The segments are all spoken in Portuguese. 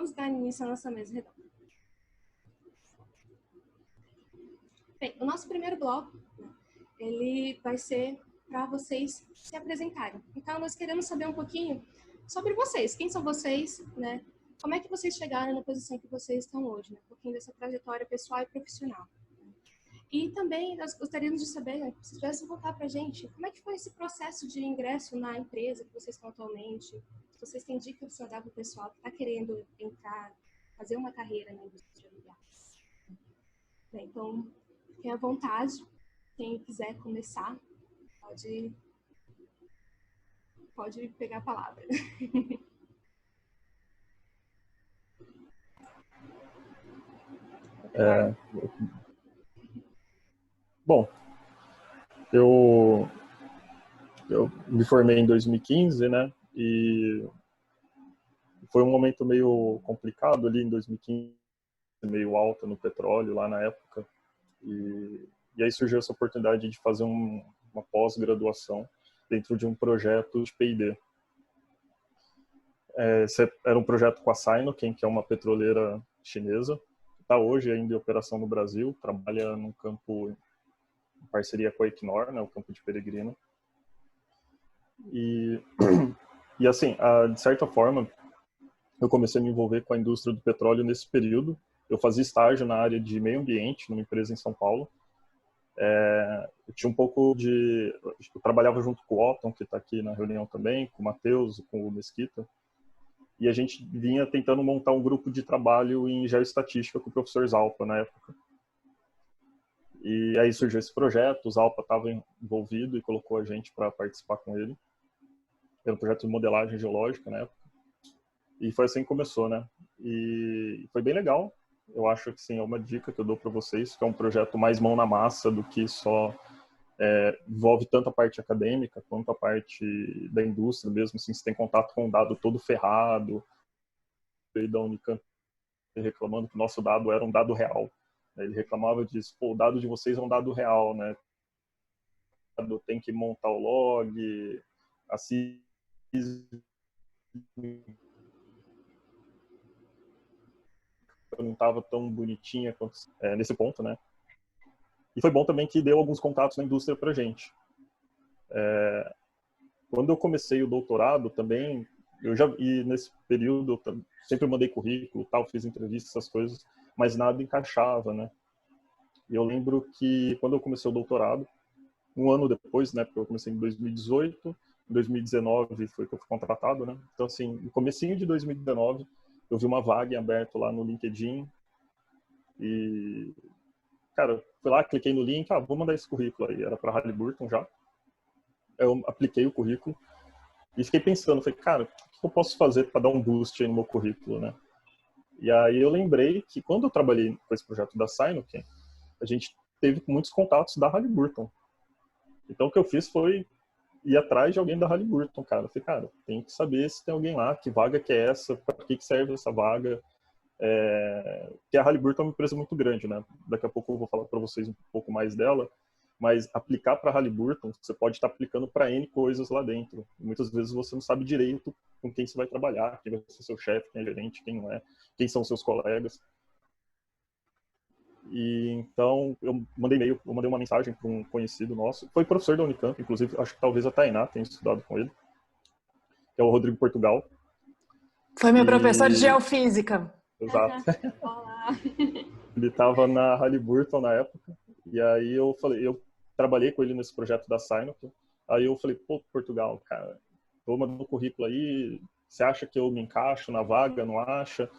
vamos dar início à nossa mesa redonda. Bem, o nosso primeiro bloco, né, ele vai ser para vocês se apresentarem. Então, nós queremos saber um pouquinho sobre vocês. Quem são vocês, né? Como é que vocês chegaram na posição que vocês estão hoje, né? Um pouquinho dessa trajetória pessoal e profissional. E também nós gostaríamos de saber, né, se tivesse voltar para a gente, como é que foi esse processo de ingresso na empresa que vocês estão atualmente? Se vocês têm dicas para dar para o pessoal que está querendo entrar, fazer uma carreira na indústria do gás. Bem, então, fiquem à vontade. Quem quiser começar, pode pegar a palavra. Bom, eu me formei em 2015, né? E foi um momento meio complicado ali em 2015, meio alta no petróleo lá na época. E aí surgiu essa oportunidade de fazer uma pós-graduação dentro de um projeto de P&D. Era um projeto com a Sinochem, que é uma petroleira chinesa, que está hoje ainda em operação no Brasil, trabalha num campo em parceria com a Equinor, né, o campo de Peregrino. E assim, de certa forma, eu comecei a me envolver com a indústria do petróleo nesse período. Eu fazia estágio na área de meio ambiente, numa empresa em São Paulo. Eu tinha um pouco de... Eu trabalhava junto com o Otton, que está aqui na reunião também, com o Matheus, com o Mesquita. E a gente vinha tentando montar um grupo de trabalho em geoestatística com o professor Zalpa, na época. E aí surgiu esse projeto, o Zalpa estava envolvido e colocou a gente para participar com ele. Era um projeto de modelagem geológica na época. E foi assim que começou, né? E foi bem legal. Eu acho que sim, é uma dica que eu dou para vocês, que é um projeto mais mão na massa do que só envolve tanto a parte acadêmica quanto a parte da indústria mesmo. Assim, você tem contato com um dado todo ferrado, e da Unicamp reclamando que o nosso dado era um dado real. Ele reclamava disso, pô, o dado de vocês é um dado real, né? Tem que montar o log, assim não estava tão bonitinha quanto, nesse ponto, né? E foi bom também que deu alguns contatos na indústria pra gente. Quando eu comecei o doutorado também, e nesse período eu sempre mandei currículo, tal, fiz entrevistas, essas coisas, mas nada encaixava, né? E eu lembro que quando eu comecei o doutorado, um ano depois, né, porque eu comecei em 2018, em 2019 foi que eu fui contratado, né? Então, assim, no comecinho de 2019, eu vi uma vaga em aberto lá no LinkedIn e, cara, fui lá, cliquei no link, vou mandar esse currículo aí, era para Halliburton já. Eu apliquei o currículo e fiquei pensando, falei, cara, o que eu posso fazer para dar um boost aí no meu currículo, né? E aí eu lembrei que quando eu trabalhei com esse projeto da Sinochem, a gente teve muitos contatos da Halliburton. Então o que eu fiz foi ir atrás de alguém da Halliburton, cara. Eu falei, cara, tem que saber se tem alguém lá, que vaga que é essa, para que serve essa vaga. Que a Halliburton é uma empresa muito grande, né? Daqui a pouco eu vou falar para vocês um pouco mais dela, mas aplicar para a Halliburton, você pode estar aplicando para N coisas lá dentro. Muitas vezes você não sabe direito com quem você vai trabalhar, quem vai ser seu chefe, quem é gerente, quem não é, quem são seus colegas. E então eu mandei uma mensagem para um conhecido nosso, foi professor da Unicamp, inclusive, acho que talvez a Tainá tenha estudado com ele, que é o Rodrigo Portugal. Foi meu professor de geofísica. Exato. Olá. Ele estava na Halliburton na época, e aí eu trabalhei com ele nesse projeto da Sinochem. Aí eu falei, pô, Portugal, cara, tô mandando um currículo aí, você acha que eu me encaixo na vaga, não acha?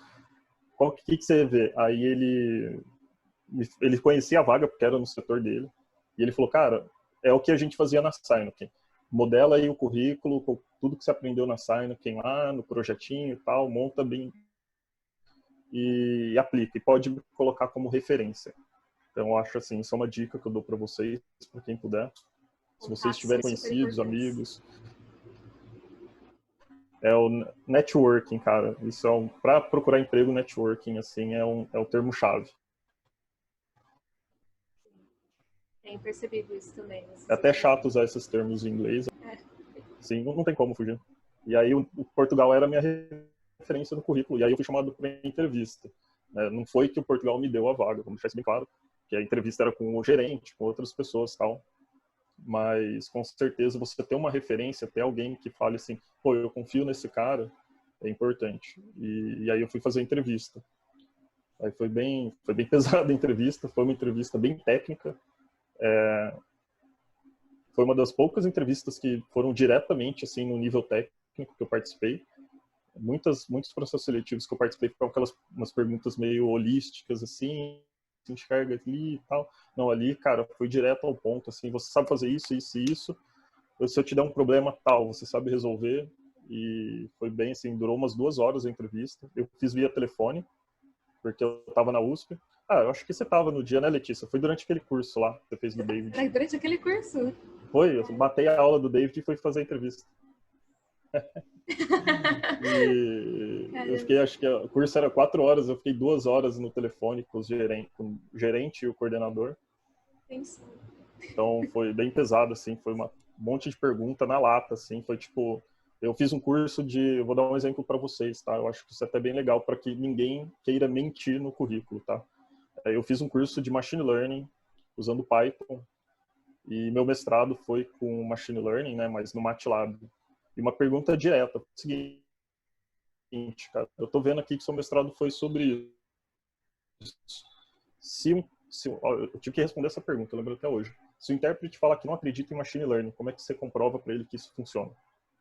O que você vê? Aí ele conhecia a vaga, porque era no setor dele, e ele falou, cara, é o que a gente fazia na Sinochem. Modela aí o currículo, com tudo que você aprendeu na Sinochem lá, no projetinho e tal, monta bem e aplica, e pode colocar como referência. Então, eu acho assim, isso é uma dica que eu dou para vocês, para quem puder. Se vocês tiverem conhecidos, amigos. É o networking, cara. Isso para procurar emprego, networking, assim, é o termo-chave. Tenho percebido isso também. É até chato usar esses termos em inglês. Sim, não tem como fugir. E aí o Portugal era a minha referência no currículo. E aí eu fui chamado para entrevista. Não foi que o Portugal me deu a vaga, vamos deixar isso bem claro, que a entrevista era com o gerente, com outras pessoas e tal. Mas, com certeza, você ter uma referência, ter alguém que fale assim, pô, eu confio nesse cara, é importante. E aí eu fui fazer a entrevista. Aí foi bem pesada a entrevista, foi uma entrevista bem técnica. Foi uma das poucas entrevistas que foram diretamente assim no nível técnico que eu participei. Muitos processos seletivos que eu participei foram umas perguntas meio holísticas, assim, se enxerga ali e tal. Não, ali, cara, foi direto ao ponto, assim, você sabe fazer isso, isso e isso. Se eu te der um problema tal, você sabe resolver. E foi bem assim, durou umas 2 horas a entrevista. Eu fiz via telefone, porque eu estava na USP. Eu acho que você estava no dia, né, Letícia? Foi durante aquele curso lá que você fez no David. Durante aquele curso? Foi, eu batei a aula do David e fui fazer a entrevista. E eu fiquei, acho que o curso era 4 horas, eu fiquei 2 horas no telefone com o gerente e o coordenador. Então foi bem pesado, assim, foi um monte de pergunta na lata, assim, foi tipo, eu fiz um curso eu vou dar um exemplo para vocês, tá? Eu acho que isso é até bem legal para que ninguém queira mentir no currículo, tá? Eu fiz um curso de Machine Learning usando Python e meu mestrado foi com Machine Learning, né, mas no MATLAB. E uma pergunta direta, seguinte, cara, eu tô vendo aqui que seu mestrado foi sobre isso. Eu tive que responder essa pergunta, eu lembro até hoje. Se o intérprete falar que não acredita em Machine Learning, como é que você comprova para ele que isso funciona?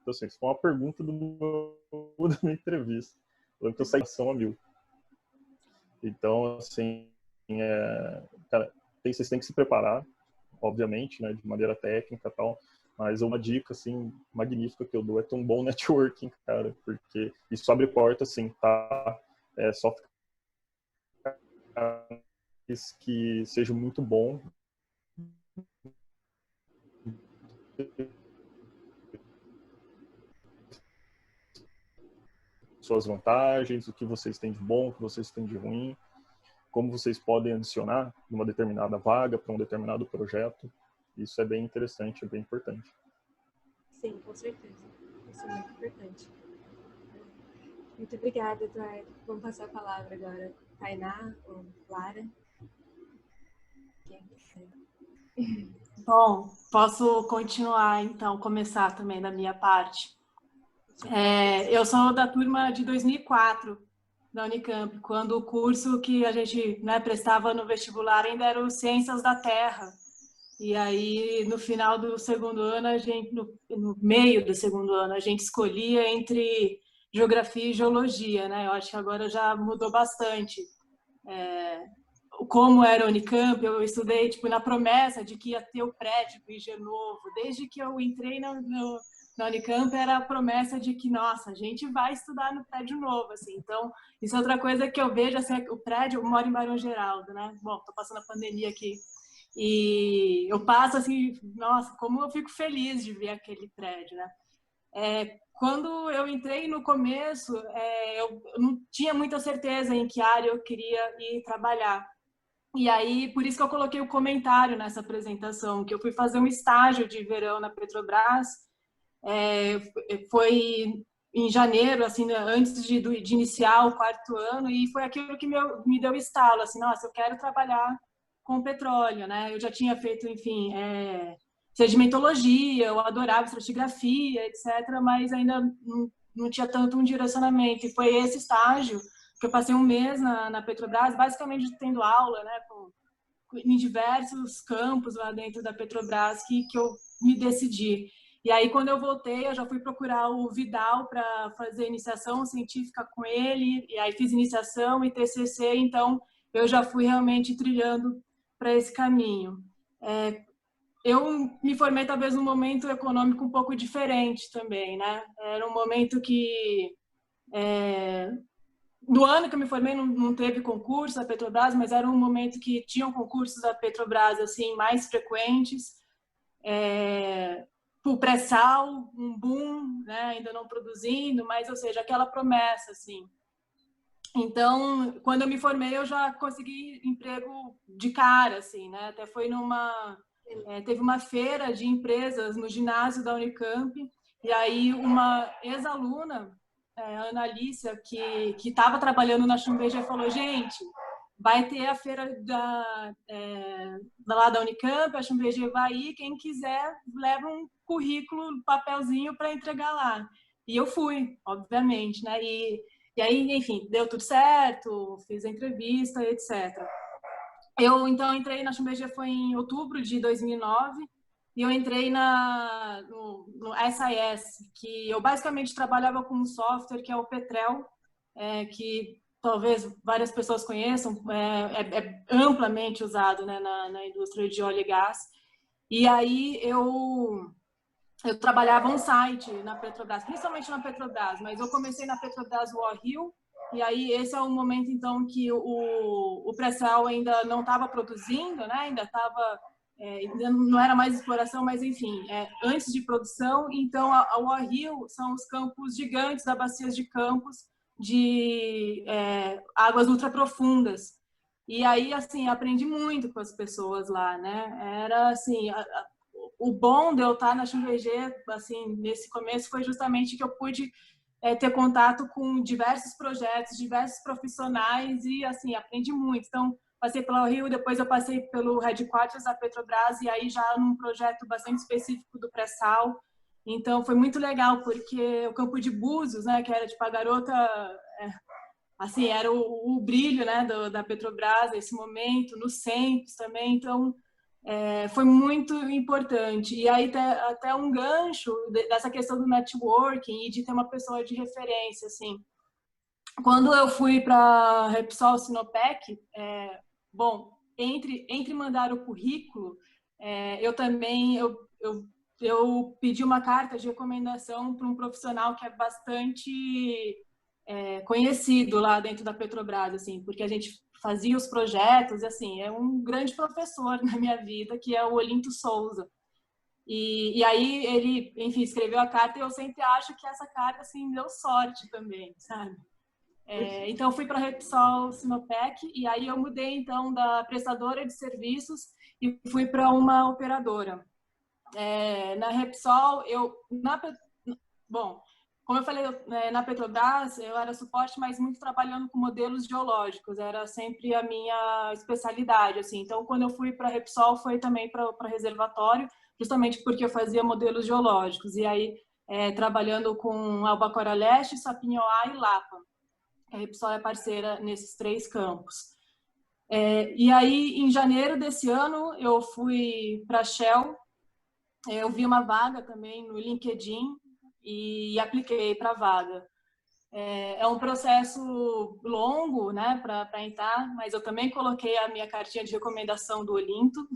Então, assim, isso foi uma pergunta da minha entrevista. Eu lembro que eu saí a 1000. Então, assim, cara, vocês têm que se preparar, obviamente, né, de maneira técnica e tal, mas uma dica, assim, magnífica que eu dou é ter um bom networking, cara, porque isso abre porta, assim, tá? Só ficar que seja muito bom. Suas vantagens, o que vocês têm de bom, o que vocês têm de ruim, como vocês podem adicionar numa determinada vaga para um determinado projeto. Isso é bem interessante, é bem importante. Sim, com certeza. Isso é muito importante. Muito obrigada, Eduardo. Vamos passar a palavra agora. Tainá ou Lara? Bom, posso continuar, então, começar também da minha parte. Eu sou da turma de 2004 da Unicamp, quando o curso que a gente, né, prestava no vestibular ainda era o Ciências da Terra. E aí, no final do segundo ano, no meio do segundo ano, a gente escolhia entre geografia e geologia, né? Eu acho que agora já mudou bastante. Como era a Unicamp, eu estudei tipo, na promessa de que ia ter o prédio do IG novo. Desde que eu entrei na Unicamp, era a promessa de que, nossa, a gente vai estudar no prédio novo. Assim. Então, isso é outra coisa que eu vejo, assim, o prédio, eu moro em Barão Geraldo, né? Bom, tô passando a pandemia aqui. E eu passo assim, nossa, como eu fico feliz de ver aquele prédio, né? Quando eu entrei no começo, eu não tinha muita certeza em que área eu queria ir trabalhar. E aí, por isso que eu coloquei o comentário nessa apresentação, que eu fui fazer um estágio de verão na Petrobras, foi em janeiro, assim, antes de iniciar o 4º ano, e foi aquilo que me deu estalo, assim, nossa, eu quero trabalhar com petróleo, né? Eu já tinha feito, enfim, sedimentologia, eu adorava estratigrafia, etc., mas ainda não tinha tanto um direcionamento. E foi esse estágio que eu passei um mês na Petrobras, basicamente tendo aula, né, em diversos campos lá dentro da Petrobras que eu me decidi. E aí, quando eu voltei, eu já fui procurar o Vidal para fazer iniciação científica com ele, e aí fiz iniciação e TCC, então eu já fui realmente trilhando para esse caminho. Eu me formei talvez num momento econômico um pouco diferente também, né? Era um momento que no ano que eu me formei não teve concurso da Petrobras, mas era um momento que tinham concursos da Petrobras assim mais frequentes. O pré-sal, um boom, né? Ainda não produzindo, mas ou seja, aquela promessa assim. Então, quando eu me formei, eu já consegui emprego de cara, assim, né? Até foi teve uma feira de empresas no ginásio da Unicamp, e aí uma ex-aluna a Ana Alicia, que estava trabalhando na Schlumberger, falou, gente, vai ter a feira lá da Unicamp, a Schlumberger vai ir, quem quiser leva um currículo, um papelzinho para entregar lá. E eu fui, obviamente, né? E aí, enfim, deu tudo certo, fiz a entrevista, etc. Eu, então, entrei na Schlumberger foi em outubro de 2009 e eu entrei no SIS, que eu basicamente trabalhava com um software que é o Petrel, que talvez várias pessoas conheçam, é amplamente usado, né, na indústria de óleo e gás. E aí eu trabalhava on-site na Petrobras, principalmente na Petrobras, mas eu comecei na Petrobras War Hill, e aí esse é o momento, então, que o pré-sal ainda não estava produzindo, né? Ainda estava, não era mais exploração, mas, enfim, antes de produção. Então, a War Hill são os campos gigantes, as bacias de campos de águas ultraprofundas. E aí, assim, aprendi muito com as pessoas lá, né? Era, assim, o bom de eu estar na Schlumberger, assim, nesse começo, foi justamente que eu pude ter contato com diversos projetos, diversos profissionais e, assim, aprendi muito. Então, passei pela Rio, depois eu passei pelo Headquarters da Petrobras e aí já num projeto bastante específico do pré-sal. Então, foi muito legal, porque o campo de Búzios, né, que era tipo a garota, assim, era o brilho, né, da Petrobras nesse momento, no Centros também. Então, foi muito importante. E aí até um gancho dessa questão do networking e de ter uma pessoa de referência, assim. Quando eu fui para Repsol Sinopec, bom, entre mandar o currículo, eu também eu pedi uma carta de recomendação para um profissional que é bastante conhecido lá dentro da Petrobras, assim, porque a gente fazia os projetos, assim, é um grande professor na minha vida, que é o Olinto Souza. E aí ele, enfim, escreveu a carta e eu sempre acho que essa carta, assim, deu sorte também, sabe? Então, eu fui para a Repsol Sinopec e aí eu mudei, então, da prestadora de serviços e fui para uma operadora. Na Repsol, bom, como eu falei, na Petrobras, eu era suporte, mas muito trabalhando com modelos geológicos, era sempre a minha especialidade, assim. Então, quando eu fui para a Repsol, foi também para reservatório, justamente porque eu fazia modelos geológicos. E aí, trabalhando com Albacora Leste, Sapinhoá e Lapa. A Repsol é parceira nesses 3 campos. E aí, em janeiro desse ano, eu fui para a Shell. Eu vi uma vaga também no LinkedIn e apliquei para a vaga. É um processo longo, né, para entrar, mas eu também coloquei a minha cartinha de recomendação do Olinto.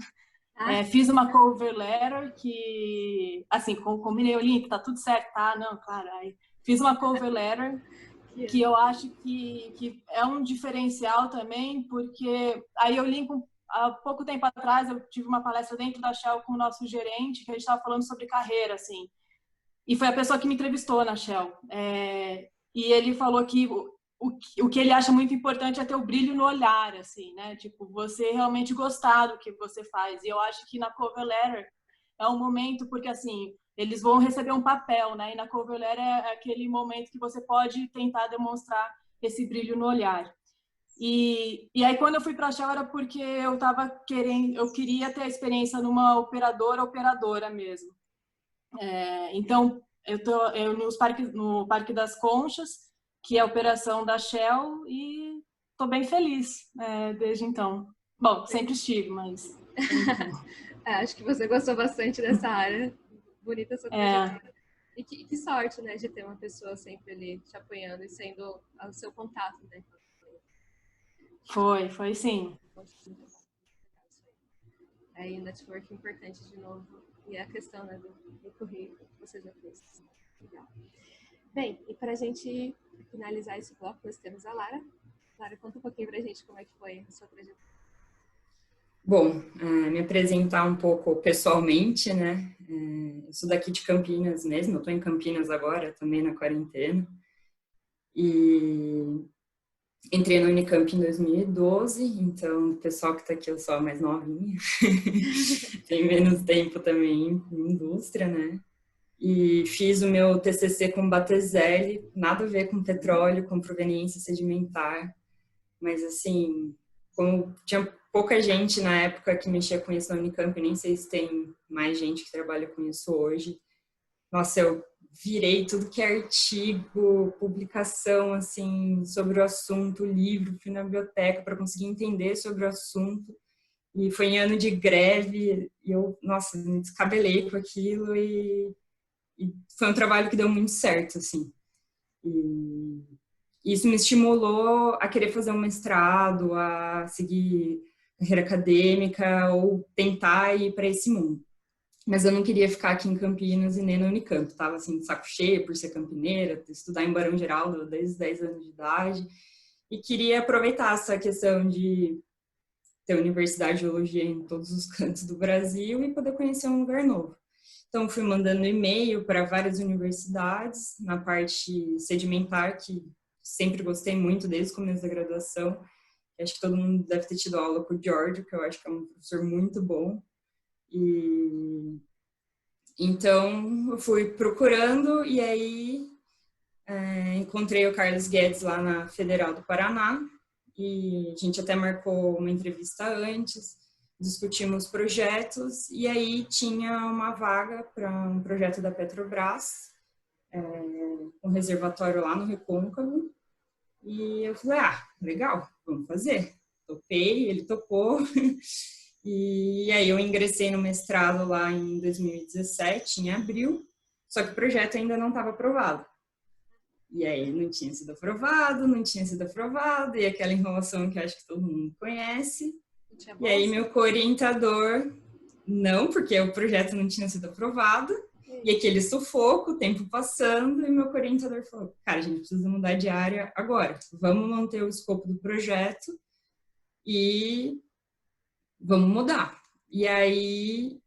Fiz uma cover letter que, assim, combinei o Olinto, tá tudo certo, tá? Não, claro. Aí fiz uma cover letter que eu acho que é um diferencial também, porque aí eu linko. Há pouco tempo atrás eu tive uma palestra dentro da Shell com o nosso gerente, que a gente estava falando sobre carreira, assim. E foi a pessoa que me entrevistou na Shell. E ele falou que o que ele acha muito importante é ter o brilho no olhar, assim, né? Tipo, você realmente gostar do que você faz. E eu acho que na cover letter é um momento, porque, assim, eles vão receber um papel, né? E na cover letter é aquele momento que você pode tentar demonstrar esse brilho no olhar. E aí, quando eu fui para a Shell, era porque eu queria ter a experiência numa operadora mesmo. Então, eu tô no Parque das Conchas, que é a operação da Shell, e estou bem feliz desde então. Bom, sempre estive, mas... Acho que você gostou bastante dessa área. Bonita essa trajetória. E que sorte, né, de ter uma pessoa sempre ali te apoiando e sendo o seu contato, né? Foi sim. Aí, network importante de novo. E a questão, né, do currículo que você já fez. Legal. Bem, e para a gente finalizar esse bloco, nós temos a Lara. Lara, conta um pouquinho para a gente como é que foi a sua trajetória. Bom, me apresentar um pouco pessoalmente, né? Eu sou daqui de Campinas mesmo, eu estou em Campinas agora, também na quarentena. E entrei no Unicamp em 2012, então o pessoal que está aqui eu sou a mais novinha. Tem menos tempo também em indústria, né? e fiz o meu TCC com Batezelli, nada a ver com petróleo, com proveniência sedimentar, mas assim, como tinha pouca gente na época que mexia com isso na Unicamp, nem sei se tem mais gente que trabalha com isso hoje. Nossa, eu virei tudo que é artigo, publicação, assim, sobre o assunto, livro, fui na biblioteca para conseguir entender sobre o assunto. E foi em ano de greve, e eu, nossa, me descabelei com aquilo e foi um trabalho que deu muito certo, assim. E isso me estimulou a querer fazer um mestrado, a seguir carreira acadêmica ou tentar ir para esse mundo. Mas eu não queria ficar aqui em Campinas e nem na Unicamp. Estava assim, de saco cheio por ser campineira, estudar em Barão Geraldo desde os 10 anos de idade. E queria aproveitar essa questão de ter universidade de geologia em todos os cantos do Brasil e poder conhecer um lugar novo. Então, fui mandando e-mail para várias universidades, na parte sedimentar, que sempre gostei muito desde o começo da graduação. Acho que todo mundo deve ter tido aula com o Giorgio, que eu acho que é um professor muito bom. E então eu fui procurando e aí encontrei o Carlos Guedes lá na Federal do Paraná e a gente até marcou uma entrevista antes, discutimos projetos e aí tinha uma vaga para um projeto da Petrobras, um reservatório lá no Recôncavo, e eu falei, legal, vamos fazer. Topei, ele topou. E aí eu ingressei no mestrado lá em 2017, em abril, só que o projeto ainda não estava aprovado. E aí não tinha sido aprovado, e aquela enrolação que acho que todo mundo conhece. E aí meu orientador, não, porque o projeto não tinha sido aprovado, e aquele sufoco, o tempo passando, e meu orientador falou, cara, a gente precisa mudar de área agora, vamos manter o escopo do projeto e vamos mudar. E aí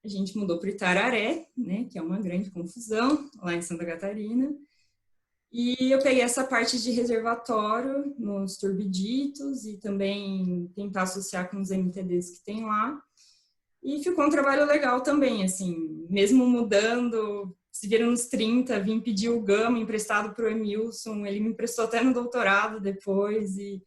a gente mudou para Itararé, né, que é uma grande confusão lá em Santa Catarina. E eu peguei essa parte de reservatório nos turbiditos e também tentar associar com os MTDs que tem lá. E ficou um trabalho legal também, assim, mesmo mudando, se viram nos 30, vim pedir o Gama emprestado para o Emilson, ele me emprestou até no doutorado depois, e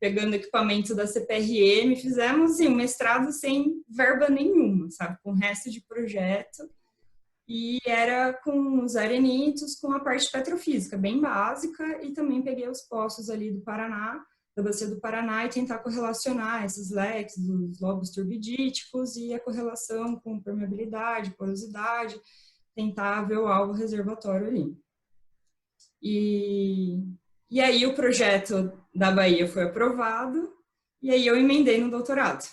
pegando equipamento da CPRM, fizemos assim, um mestrado sem verba nenhuma, sabe? Com o resto de projeto. E era com os arenitos, com a parte petrofísica, bem básica, e também peguei os poços ali do Paraná, da bacia do Paraná, e tentar correlacionar esses leques dos lobos turbidíticos e a correlação com permeabilidade, porosidade, tentar ver o alvo reservatório ali. E aí o projeto da Bahia foi aprovado, e aí eu emendei no doutorado.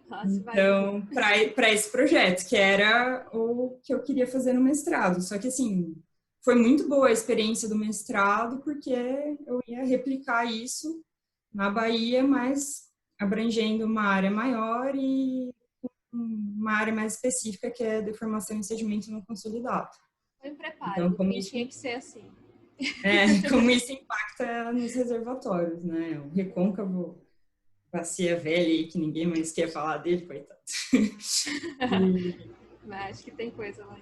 Nossa, então, para esse projeto, que era o que eu queria fazer no mestrado. Só que, assim, foi muito boa a experiência do mestrado, porque eu ia replicar isso na Bahia, mas abrangendo uma área maior e uma área mais específica, que é deformação e sedimento não consolidado. Foi um preparo, então, como isso tinha que ser assim. Como isso impacta nos reservatórios, né? O Recôncavo, bacia velha aí, que ninguém mais quer falar dele, coitado. Mas acho que tem coisa lá.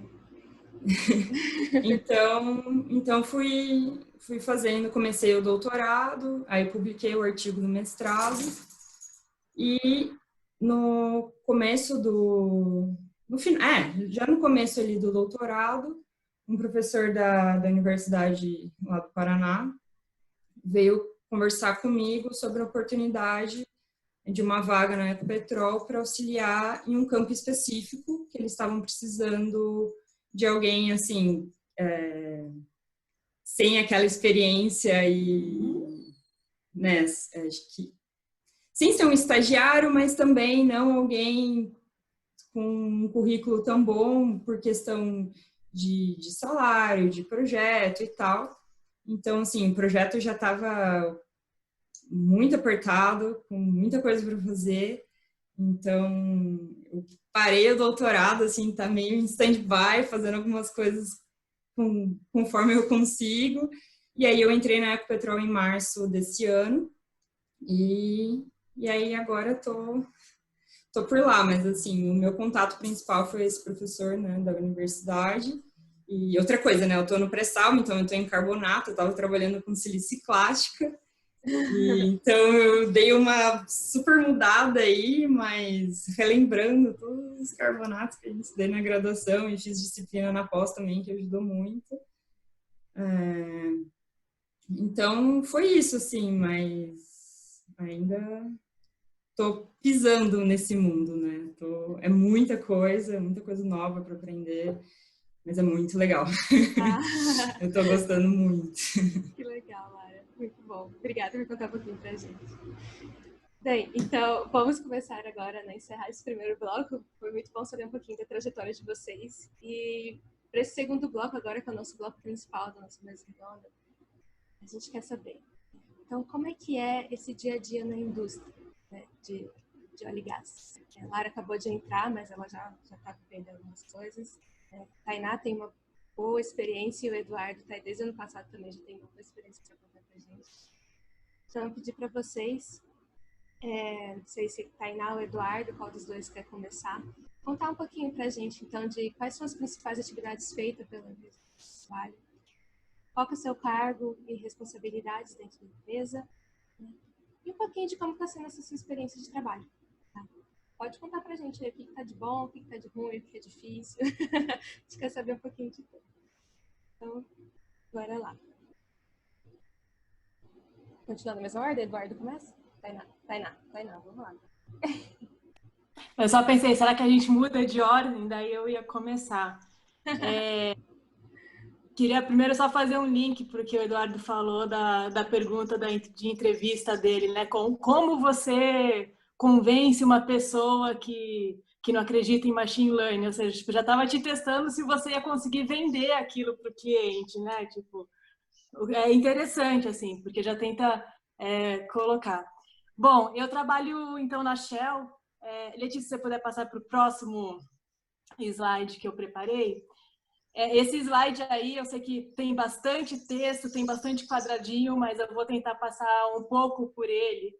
Então fui fazendo, comecei o doutorado, aí publiquei o artigo do mestrado, e no começo já no começo ali do doutorado, um professor da Universidade lá do Paraná veio conversar comigo sobre a oportunidade de uma vaga na Ecopetrol para auxiliar em um campo específico, que eles estavam precisando de alguém, assim, sem aquela experiência e, né, acho que, sem ser um estagiário, mas também não alguém com um currículo tão bom por questão de salário, de projeto e tal. Então, assim, o projeto já estava muito apertado, com muita coisa para fazer. Então, eu parei o doutorado, assim, tá meio em stand-by, fazendo algumas coisas conforme eu consigo. E aí eu entrei na Ecopetrol em março desse ano. E aí agora tô tô por lá, mas assim, o meu contato principal foi esse professor, né, da universidade. E outra coisa, né, eu tô no pré-sal, então eu tô em carbonato, eu tava trabalhando com siliciclástica. E, então eu dei uma super mudada aí, mas relembrando todos os carbonatos que a gente estudei na graduação e fiz disciplina na pós também, que ajudou muito. Então foi isso, assim, mas ainda tô pisando nesse mundo, né? É muita coisa nova para aprender, mas é muito legal. Eu tô gostando muito. Que legal, Lara. Muito bom. Obrigada por contar um pouquinho pra gente. Bem, então vamos começar agora, né, encerrar esse primeiro bloco. Foi muito bom saber um pouquinho da trajetória de vocês. E para esse segundo bloco agora, que é o nosso bloco principal da nossa mesa redonda, a gente quer saber, então, como é que é esse dia a dia na indústria, né, de óleo e gás? A Lara acabou de entrar, mas ela já está vivendo algumas coisas. Tainá tem uma boa experiência e o Eduardo está desde o ano passado também já tem uma boa experiência para contar para a gente. Então, eu pedi para vocês, não sei se Tainá ou Eduardo, qual dos dois quer começar, contar um pouquinho para a gente, então, de quais são as principais atividades feitas pela empresa de trabalho, qual que é o seu cargo e responsabilidades dentro da empresa, né? E um pouquinho de como está sendo essa sua experiência de trabalho. Tá? Pode contar pra gente aí o que está de bom, o que está de ruim, o que é difícil. A gente quer saber um pouquinho de tudo. Então, bora lá. Continuando na mesma ordem, Eduardo começa? Tainá, vamos lá. Eu só pensei, será que a gente muda de ordem? Daí eu ia começar. Queria primeiro só fazer um link porque o Eduardo falou da pergunta de entrevista dele, né? Como você convence uma pessoa que não acredita em machine learning? Ou seja, tipo, já estava te testando se você ia conseguir vender aquilo para o cliente, né? Tipo, é interessante, assim, porque já tenta colocar. Bom, eu trabalho, então, na Shell. Letícia, se você puder passar para o próximo slide que eu preparei. Esse slide aí, eu sei que tem bastante texto, tem bastante quadradinho, mas eu vou tentar passar um pouco por ele.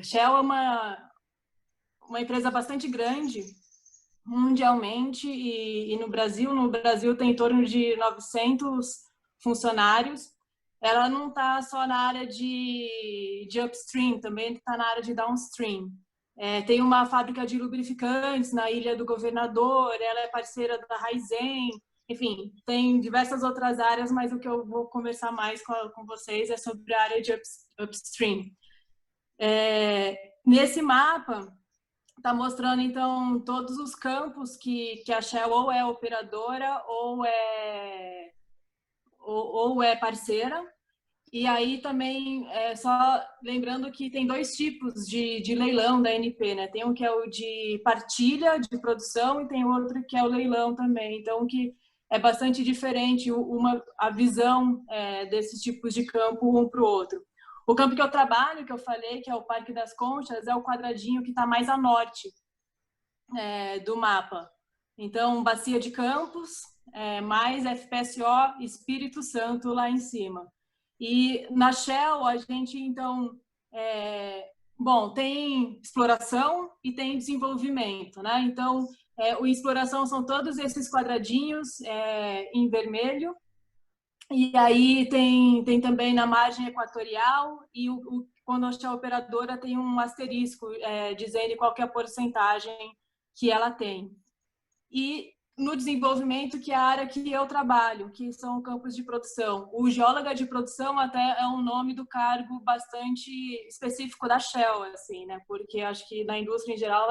Shell é uma empresa bastante grande mundialmente e no Brasil tem em torno de 900 funcionários. Ela não está só na área de upstream, também está na área de downstream. Tem uma fábrica de lubrificantes na Ilha do Governador, ela é parceira da Raizen. Enfim, tem diversas outras áreas, mas o que eu vou conversar mais com vocês é sobre a área de upstream. Nesse mapa, está mostrando, então, todos os campos que a Shell ou é operadora ou é parceira. E aí também, só lembrando que tem dois tipos de leilão da ANP, né? Tem um que é o de partilha de produção e tem outro que é o leilão também. Então, que é bastante diferente a visão desses tipos de campo um para o outro. O campo que eu trabalho, que eu falei, que é o Parque das Conchas, é o quadradinho que está mais a norte do mapa. Então, Bacia de Campos, mais FPSO Espírito Santo lá em cima. E na Shell, a gente, então, tem exploração e tem desenvolvimento, né? Então, o exploração são todos esses quadradinhos em vermelho, e aí tem também na margem equatorial, e quando a Shell operadora tem um asterisco dizendo qual que é a porcentagem que ela tem. E no desenvolvimento, que é a área que eu trabalho, que são campos de produção. O geóloga de produção até é um nome do cargo bastante específico da Shell, assim, né? Porque acho que na indústria em geral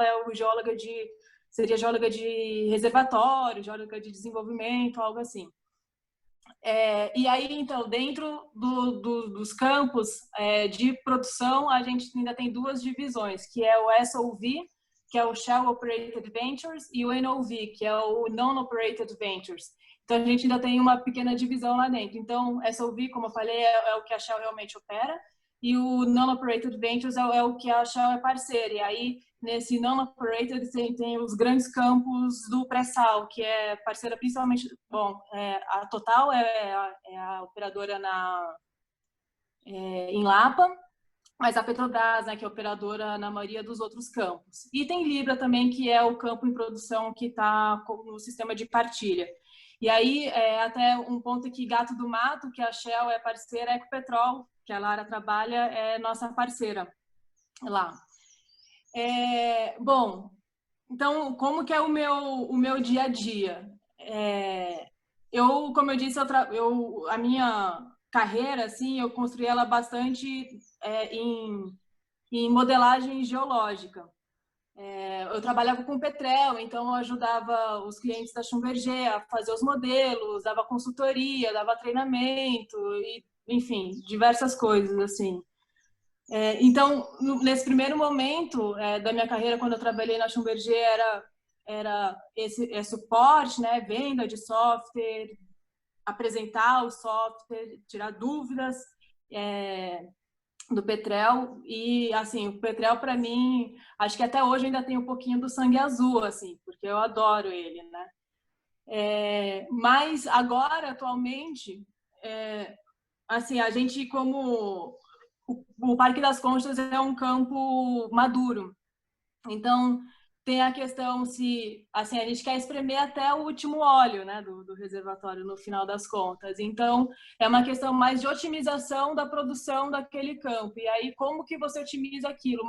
seria geóloga de reservatório, geóloga de desenvolvimento, algo assim. E aí, então, dentro dos campos de produção, a gente ainda tem duas divisões, que é o SOV, que é o Shell Operated Ventures, e o NOV, que é o Non-Operated Ventures. Então, a gente ainda tem uma pequena divisão lá dentro. Então, SOV, como eu falei, é o que a Shell realmente opera, e o Non-Operated Ventures é o que a Shell é parceira. E aí, nesse Non-Operated, tem os grandes campos do pré-sal, que é parceira principalmente... Bom, a Total é a operadora em Lapa, mas a Petrobras, né, que é operadora na maioria dos outros campos. E tem Libra também, que é o campo em produção que está no sistema de partilha. E aí, até um ponto aqui, Gato do Mato, que a Shell é parceira, a Ecopetrol, que a Lara trabalha, é nossa parceira lá. Bom, então, como que é o meu dia a dia? Como eu disse, a minha carreira, assim, eu construí ela bastante em modelagem geológica. Eu trabalhava com Petrel, então eu ajudava os clientes da Schlumberger a fazer os modelos, dava consultoria, dava treinamento, e, enfim, diversas coisas, assim. Então, nesse primeiro momento da minha carreira, quando eu trabalhei na Schlumberger, era esse suporte, né, venda de software, apresentar o software, tirar dúvidas do Petrel. E, assim, o Petrel, para mim, acho que até hoje ainda tem um pouquinho do sangue azul, assim, porque eu adoro ele, né? Mas agora, atualmente, assim, a gente, como o Parque das Conchas é um campo maduro, então tem a questão se, assim, a gente quer espremer até o último óleo, né, do reservatório no final das contas. Então, é uma questão mais de otimização da produção daquele campo. E aí, como que você otimiza aquilo?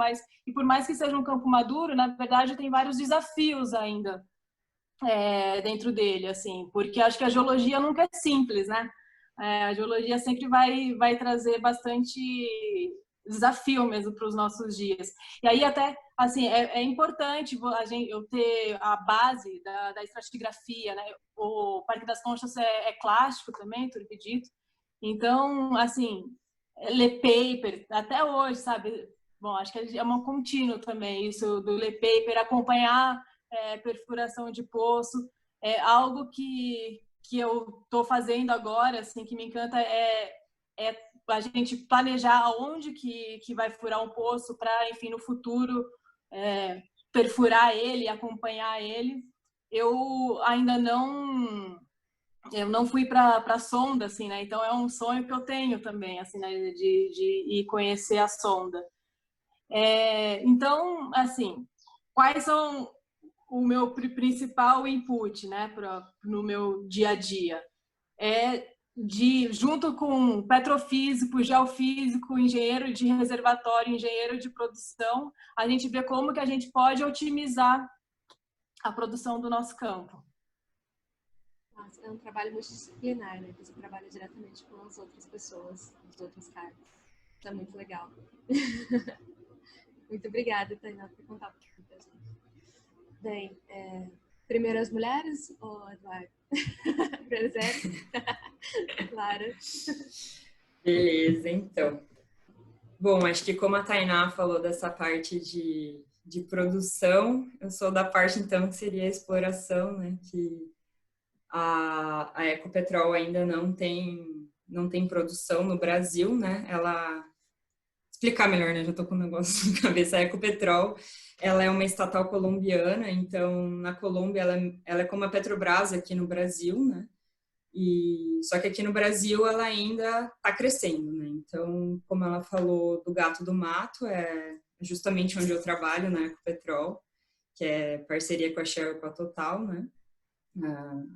E por mais que seja um campo maduro, na verdade, tem vários desafios ainda dentro dele, assim, porque acho que a geologia nunca é simples, né? A geologia sempre vai trazer bastante desafio mesmo para os nossos dias. E aí até, assim, é importante eu ter a base da estratigrafia, né? O Parque das Conchas é clássico também, turbidito. Então, assim, ler paper, até hoje, sabe? Bom, acho que é uma contínua também, isso do ler paper, acompanhar perfuração de poço. Algo que eu estou fazendo agora, assim, que me encanta é a gente planejar aonde que vai furar um poço para, enfim, no futuro perfurar ele, acompanhar ele. Eu ainda não fui para a sonda, assim, né? Então é um sonho que eu tenho também, assim, né? de ir conhecer a sonda. Então, assim, quais são o meu principal input, né, no meu dia a dia? Junto com petrofísico, geofísico, engenheiro de reservatório, engenheiro de produção, a gente vê como que a gente pode otimizar a produção do nosso campo. Nossa, é um trabalho multidisciplinar, né? Você trabalha diretamente com as outras pessoas, os outros cargos. Isso é muito legal. Muito obrigada, Tainá, por contar pra gente. Bem, primeiro as mulheres ou Eduardo? Presente. Claro. Beleza, então. Bom, acho que como a Tainá falou dessa parte de produção, eu sou da parte, então, que seria a exploração, né? Que a Ecopetrol ainda não tem produção no Brasil, né? Explicar melhor, né? Já tô com um negócio na cabeça. A Ecopetrol, ela é uma estatal colombiana, então, na Colômbia, ela é como a Petrobras aqui no Brasil, né? Só que aqui no Brasil ela ainda está crescendo, né? Então, como ela falou do Gato do Mato, é justamente onde eu trabalho, na Ecopetrol, que é parceria com a Shell e com a Total, né?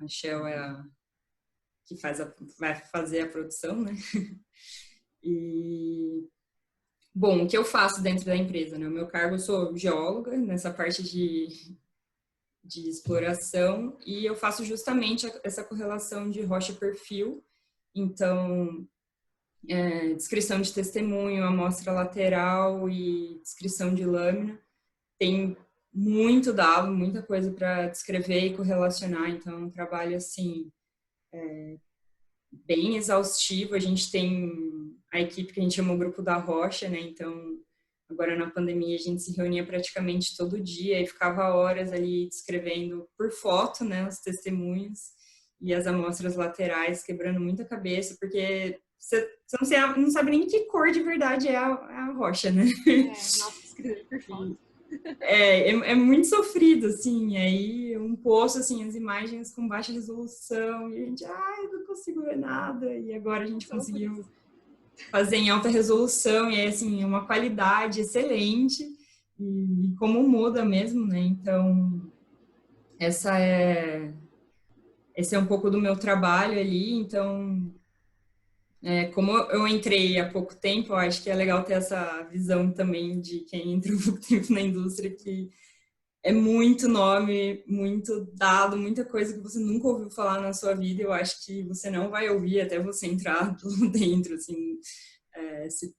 A Shell é a que vai fazer a produção, né? Bom, o que eu faço dentro da empresa, né? O meu cargo, eu sou geóloga nessa parte de exploração, e eu faço justamente essa correlação de rocha-perfil. Então, descrição de testemunho, amostra lateral e descrição de lâmina. Tem muito dado, muita coisa para descrever e correlacionar, então é um trabalho, assim, bem exaustivo. A gente tem a equipe que a gente chama o Grupo da Rocha, né? Então, agora na pandemia a gente se reunia praticamente todo dia e ficava horas ali descrevendo por foto, né, os testemunhos e as amostras laterais, quebrando muita cabeça, porque você não sabe nem que cor de verdade é a rocha, né? Nossa, escrever por foto. É muito sofrido, assim. Aí um poço, assim, as imagens com baixa resolução, e a gente, eu não consigo ver nada. E agora a gente conseguiu fazer em alta resolução e, assim, uma qualidade excelente e como muda mesmo, né? Então, esse é um pouco do meu trabalho ali. Então, como eu entrei há pouco tempo, eu acho que é legal ter essa visão também de quem entra há pouco tempo na indústria, que é muito nome, muito dado, muita coisa que você nunca ouviu falar na sua vida. Eu acho que você não vai ouvir até você entrar lá dentro, assim.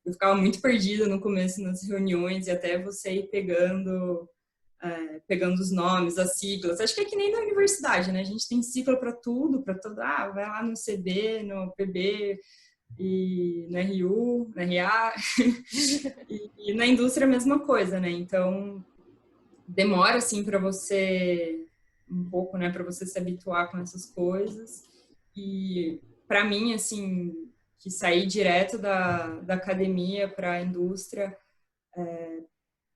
Eu ficava muito perdida no começo nas reuniões e até você ir pegando os nomes, as siglas. Acho que é que nem na universidade, né? A gente tem sigla para tudo, para todo. Vai lá no CB, no PB, e no RU, no RA. E na indústria a mesma coisa, né? Então, demora, assim, para você um pouco, né? Para você se habituar com essas coisas. E, para mim, assim, que sair direto da academia para a indústria,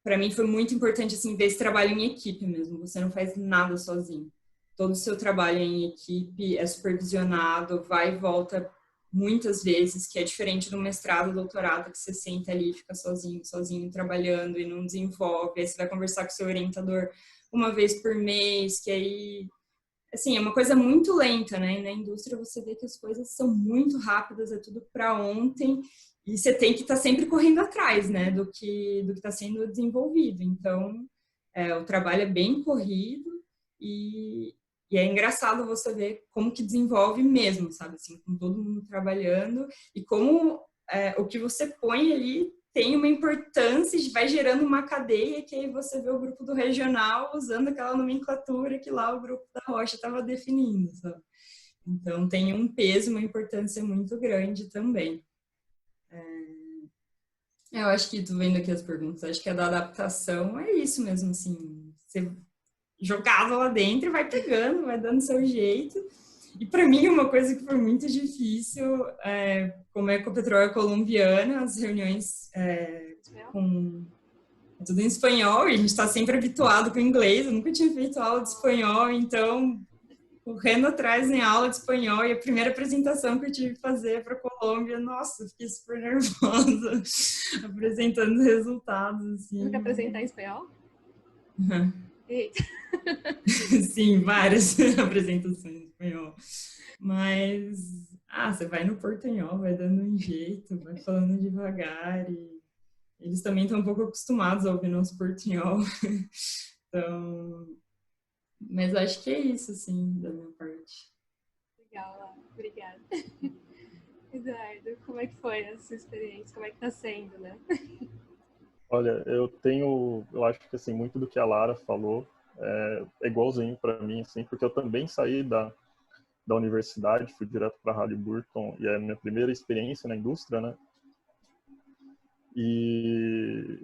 para mim foi muito importante, assim, ver esse trabalho em equipe mesmo. Você não faz nada sozinho. Todo o seu trabalho é em equipe, é supervisionado, vai e volta muitas vezes, que é diferente do mestrado, doutorado, que você senta ali e fica sozinho trabalhando e não desenvolve. Aí você vai conversar com o seu orientador uma vez por mês, que aí, assim, é uma coisa muito lenta, né? E na indústria você vê que as coisas são muito rápidas, é tudo para ontem, e você tem que estar sempre correndo atrás, né, do que está sendo desenvolvido. Então, o trabalho é bem corrido e, e é engraçado você ver como que desenvolve mesmo, sabe, assim, com todo mundo trabalhando e como o que você põe ali tem uma importância e vai gerando uma cadeia que aí você vê o grupo do regional usando aquela nomenclatura que lá o grupo da Rocha estava definindo, sabe? Então, tem um peso, uma importância muito grande também. Eu acho que, tô vendo aqui as perguntas, acho que a da adaptação é isso mesmo, assim, você jogava lá dentro e vai pegando, vai dando seu jeito. E para mim, uma coisa que foi muito difícil, como a Ecopetrol é colombiana, as reuniões com tudo em espanhol, e a gente está sempre habituado com o inglês, eu nunca tinha feito aula de espanhol, então correndo atrás em aula de espanhol, e a primeira apresentação que eu tive que fazer para a Colômbia, nossa, eu fiquei super nervosa, apresentando os resultados, assim. Você quer apresentar em espanhol? Eita. Sim, várias apresentações em espanhol. Mas, você vai no portunhol, vai dando um jeito, vai falando devagar, e eles também estão um pouco acostumados a ouvir nosso portunhol. Então, mas acho que é isso, assim, da minha parte. Legal, obrigada. Eduardo, como é que foi a sua experiência? Como é que tá sendo, né? Olha, eu acho que assim, muito do que a Lara falou é igualzinho para mim, assim, porque eu também saí da universidade, fui direto para Halliburton e é a minha primeira experiência na indústria, né? E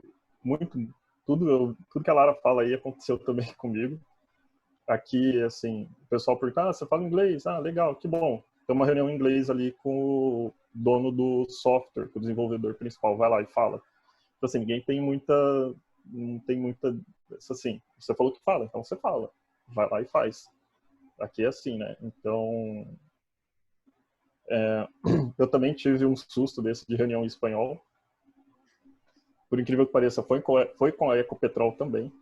tudo que a Lara fala aí aconteceu também comigo. Aqui, assim, o pessoal pergunta, você fala inglês? Ah, legal, que bom. Tem uma reunião em inglês ali com o dono do software, com o desenvolvedor principal, vai lá e fala. Então, assim, não tem muita, assim, você falou que fala, então você fala. Vai lá e faz. Aqui é assim, né? Então, eu também tive um susto desse de reunião em espanhol. Por incrível que pareça, foi com a Ecopetrol também.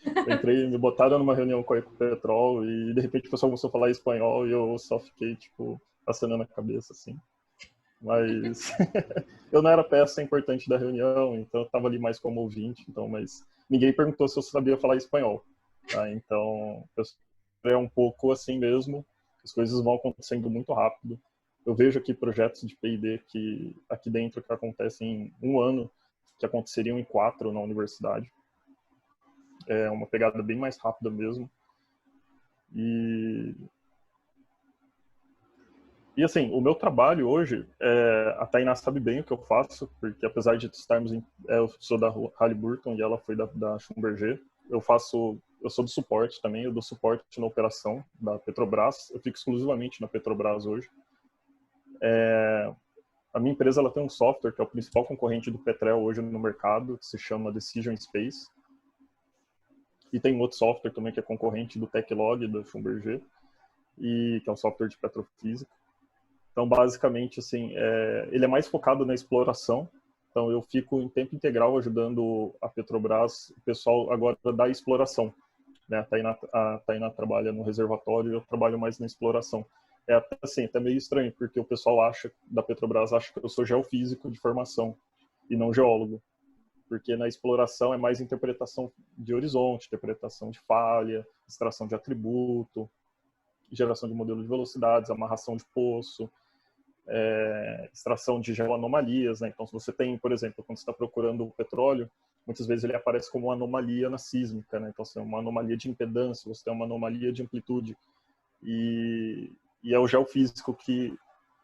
Eu entrei, me botaram numa reunião com a Ecopetrol e de repente o pessoal começou a falar espanhol e eu só fiquei, tipo, acenando a cabeça, assim. Mas eu não era peça importante da reunião, então eu estava ali mais como ouvinte, então, mas ninguém perguntou se eu sabia falar espanhol. Tá? Então, é um pouco assim mesmo, as coisas vão acontecendo muito rápido. Eu vejo aqui projetos de P&D que aqui dentro que acontecem em um ano, que aconteceriam em 4 na universidade. É uma pegada bem mais rápida mesmo. E assim, o meu trabalho hoje, a Tainá sabe bem o que eu faço, porque apesar de estarmos eu sou da Halliburton e ela foi da Schlumberger, eu sou do suporte também, eu dou suporte na operação da Petrobras, eu fico exclusivamente na Petrobras hoje. A minha empresa ela tem um software que é o principal concorrente do Petrel hoje no mercado, que se chama Decision Space. E tem um outro software também que é concorrente do Techlog da Schlumberger, que é um software de petrofísica. Então, basicamente, assim, ele é mais focado na exploração. Então, eu fico em tempo integral ajudando a Petrobras, o pessoal agora da exploração. Né? A Tainá trabalha no reservatório e eu trabalho mais na exploração. É até, assim, até meio estranho, porque o pessoal da Petrobras acha que eu sou geofísico de formação e não geólogo. Porque na exploração é mais interpretação de horizonte, interpretação de falha, extração de atributo, geração de modelo de velocidades, amarração de poço, extração de geoanomalias, né? Então, se você tem, por exemplo, quando você está procurando o petróleo, muitas vezes ele aparece como uma anomalia na sísmica, né? Então, você tem uma anomalia de impedância, você tem uma anomalia de amplitude. E é o geofísico que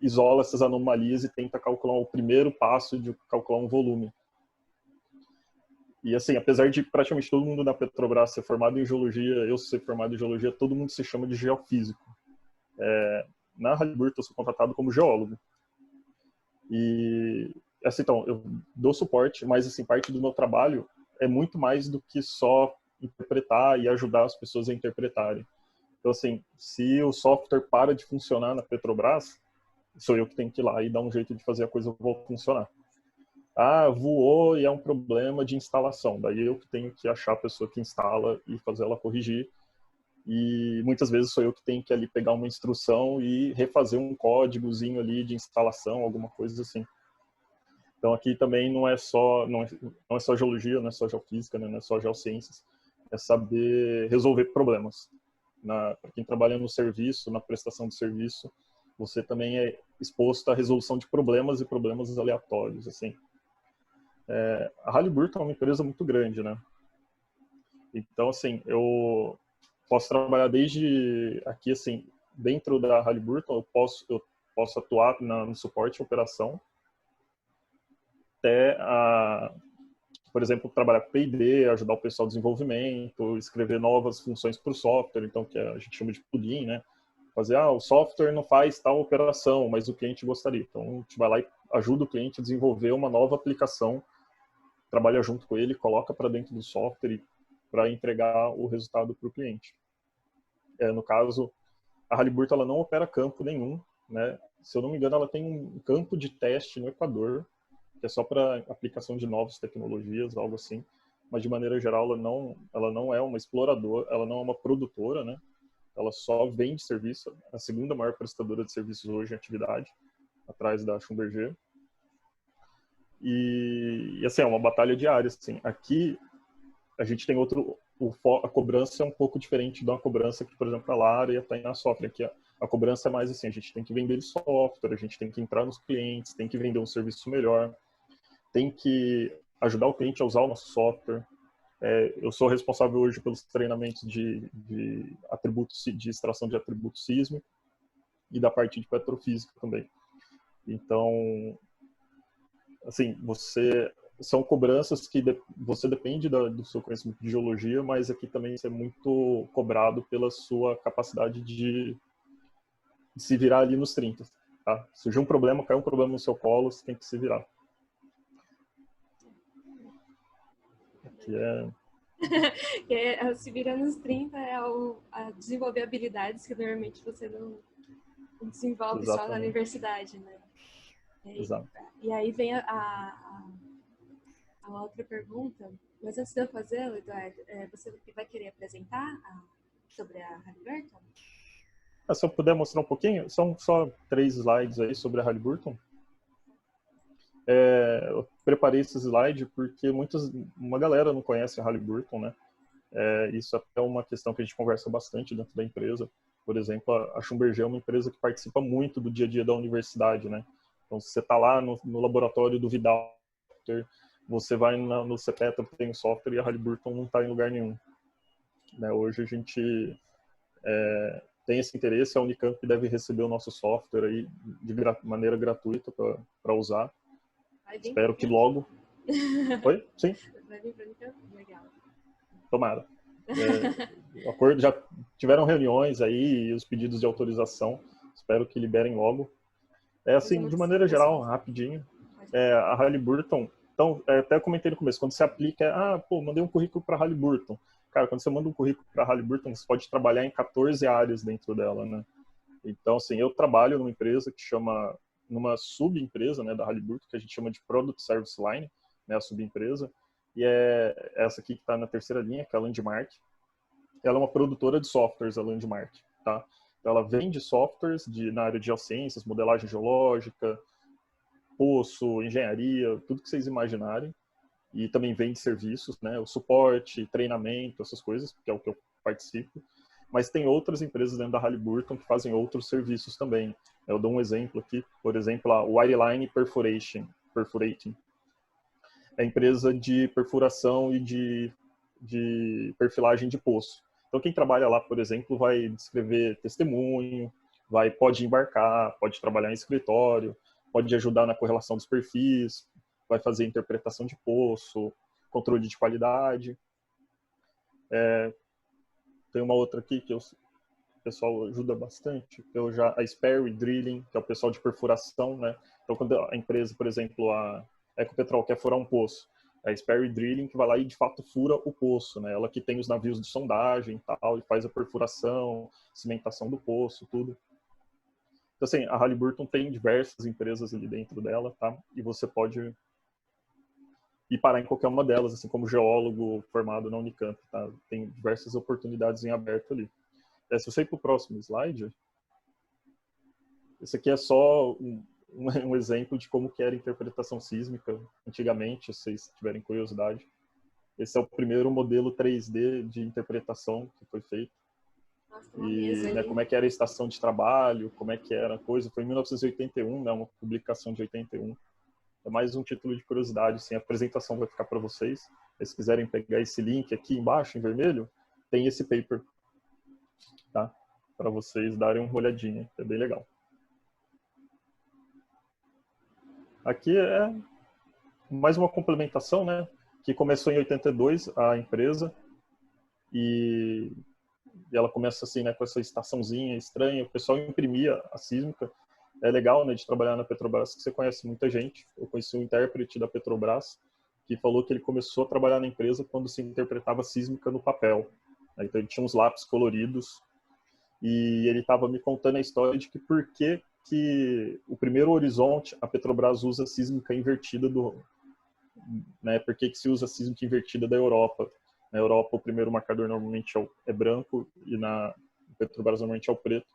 isola essas anomalias e tenta calcular o primeiro passo de calcular um volume. E assim, apesar de praticamente todo mundo na Petrobras ser formado em geologia, eu ser formado em geologia, todo mundo se chama de geofísico. Na Halliburton eu sou contratado como geólogo. E assim, então, eu dou suporte, mas assim, parte do meu trabalho é muito mais do que só interpretar e ajudar as pessoas a interpretarem. Então assim, se o software para de funcionar na Petrobras, sou eu que tenho que ir lá e dar um jeito de fazer a coisa voltar a funcionar. Voou e é um problema de instalação. Daí eu que tenho que achar a pessoa que instala e fazer ela corrigir. E muitas vezes sou eu que tenho que ali pegar uma instrução e refazer um códigozinho ali de instalação, alguma coisa assim. Então aqui também não é só geologia, não é só geofísica, né? Não é só geociências. É saber resolver problemas. Para quem trabalha no serviço, na prestação de serviço, você também é exposto à resolução de problemas e problemas aleatórios, assim. A Halliburton é uma empresa muito grande, né? Então, assim, eu posso trabalhar desde aqui, assim, dentro da Halliburton, eu posso atuar no suporte e operação, até, por exemplo, trabalhar com P&D, ajudar o pessoal no desenvolvimento, escrever novas funções para o software, então, que a gente chama de plugin, né? Fazer, o software não faz tal operação, mas o cliente gostaria. Então, a gente vai lá e ajuda o cliente a desenvolver uma nova aplicação, trabalha junto com ele, coloca para dentro do software para entregar o resultado para o cliente. No caso, a Halliburton ela não opera campo nenhum, né? Se eu não me engano, ela tem um campo de teste no Equador, que é só para aplicação de novas tecnologias, algo assim. Mas, de maneira geral, ela não é uma exploradora, ela não é uma produtora, né? Ela só vende serviço, a segunda maior prestadora de serviços hoje em atividade, atrás da Schlumberger. E assim, é uma batalha diária, assim. Aqui, a gente tem a cobrança é um pouco diferente da cobrança que, por exemplo, a Lara e a Tainá sofrem. Aqui a cobrança é mais assim, a gente tem que vender software, a gente tem que entrar nos clientes, tem que vender um serviço melhor, tem que ajudar o cliente a usar o nosso software. Eu sou responsável hoje pelos treinamentos de atributos, de extração de atributo sísmico e da parte de petrofísica também. Então, assim, são cobranças que você depende do seu conhecimento de geologia, mas aqui também você é muito cobrado pela sua capacidade de se virar ali nos 30. Tá? Surgiu um problema, caiu um problema no seu colo, você tem que se virar. Aqui se virar nos 30 a desenvolver habilidades que normalmente você não desenvolve. Exatamente. Só na universidade, né? Exato. E aí vem a outra pergunta, mas antes de eu fazer, Eduardo, você vai querer apresentar sobre a Halliburton? Se eu puder mostrar um pouquinho, são só 3 slides aí sobre a Halliburton. Eu preparei esses slides porque uma galera não conhece a Halliburton, né? Isso é uma questão que a gente conversa bastante dentro da empresa. Por exemplo, a Schlumberger é uma empresa que participa muito do dia a dia da universidade, né? Então, se você está lá no laboratório do Vidal, você vai no CPETA, tem um software, e a Halliburton não está em lugar nenhum. Né? Hoje a gente tem esse interesse, a Unicamp deve receber o nosso software aí de maneira gratuita para usar. Espero que logo. Oi? Sim. Vai vir para a Unicamp? Legal. Tomara. O acordo, já tiveram reuniões aí e os pedidos de autorização. Espero que liberem logo. Assim, de maneira geral, rapidinho. A Halliburton, então, até eu comentei no começo, quando você aplica, mandei um currículo para a Halliburton. Cara, quando você manda um currículo para a Halliburton, você pode trabalhar em 14 áreas dentro dela, né? Então, assim, eu trabalho numa empresa que chama, numa subempresa, né, da Halliburton, que a gente chama de Product Service Line, né, a subempresa, e é essa aqui que está na terceira linha, que é a Landmark. Ela é uma produtora de softwares, a Landmark, tá? Então, ela vende softwares na área de geociências, modelagem geológica, poço, engenharia, tudo que vocês imaginarem. E também vende serviços, né? O suporte, treinamento, essas coisas, que é o que eu participo. Mas tem outras empresas dentro da Halliburton que fazem outros serviços também. Eu dou um exemplo aqui, por exemplo, a Wireline Perforating. É a empresa de perfuração e de perfilagem de poço. Então, quem trabalha lá, por exemplo, vai descrever testemunho, pode embarcar, pode trabalhar em escritório, pode ajudar na correlação dos perfis, vai fazer interpretação de poço, controle de qualidade. Tem uma outra aqui que o pessoal ajuda bastante, a Sperry Drilling, que é o pessoal de perfuração, né? Então, quando a empresa, por exemplo, a Ecopetrol quer furar um poço, a Sperry Drilling que vai lá e, de fato, fura o poço, né? Ela que tem os navios de sondagem e tal, e faz a perfuração, cimentação do poço, tudo. Então, assim, a Halliburton tem diversas empresas ali dentro dela, tá? E você pode ir parar em qualquer uma delas, assim como geólogo formado na Unicamp, tá? Tem diversas oportunidades em aberto ali. Se você ir para o próximo slide, esse aqui é só um exemplo de como que era a interpretação sísmica antigamente, se vocês tiverem curiosidade. Esse é o primeiro modelo 3D de interpretação que foi feito. Nossa, E né, como é que era a estação de trabalho, como é que era a coisa. Foi em 1981, né, uma publicação de 81. É mais um título de curiosidade, assim, a apresentação vai ficar para vocês. Se quiserem pegar esse link aqui embaixo, em vermelho, tem esse paper, tá? Para vocês darem uma olhadinha, é bem legal. Aqui é mais uma complementação, né? Que começou em 82, a empresa, e ela começa assim, né, com essa estaçãozinha estranha, o pessoal imprimia a sísmica. É legal, né, de trabalhar na Petrobras, que você conhece muita gente. Eu conheci um intérprete da Petrobras que falou que ele começou a trabalhar na empresa quando se interpretava sísmica no papel. Então ele tinha uns lápis coloridos e ele estava me contando a história de que por que o primeiro horizonte a Petrobras usa sísmica invertida né, por que se usa sísmica invertida da Europa. Na Europa o primeiro marcador normalmente é branco e na Petrobras normalmente é o preto.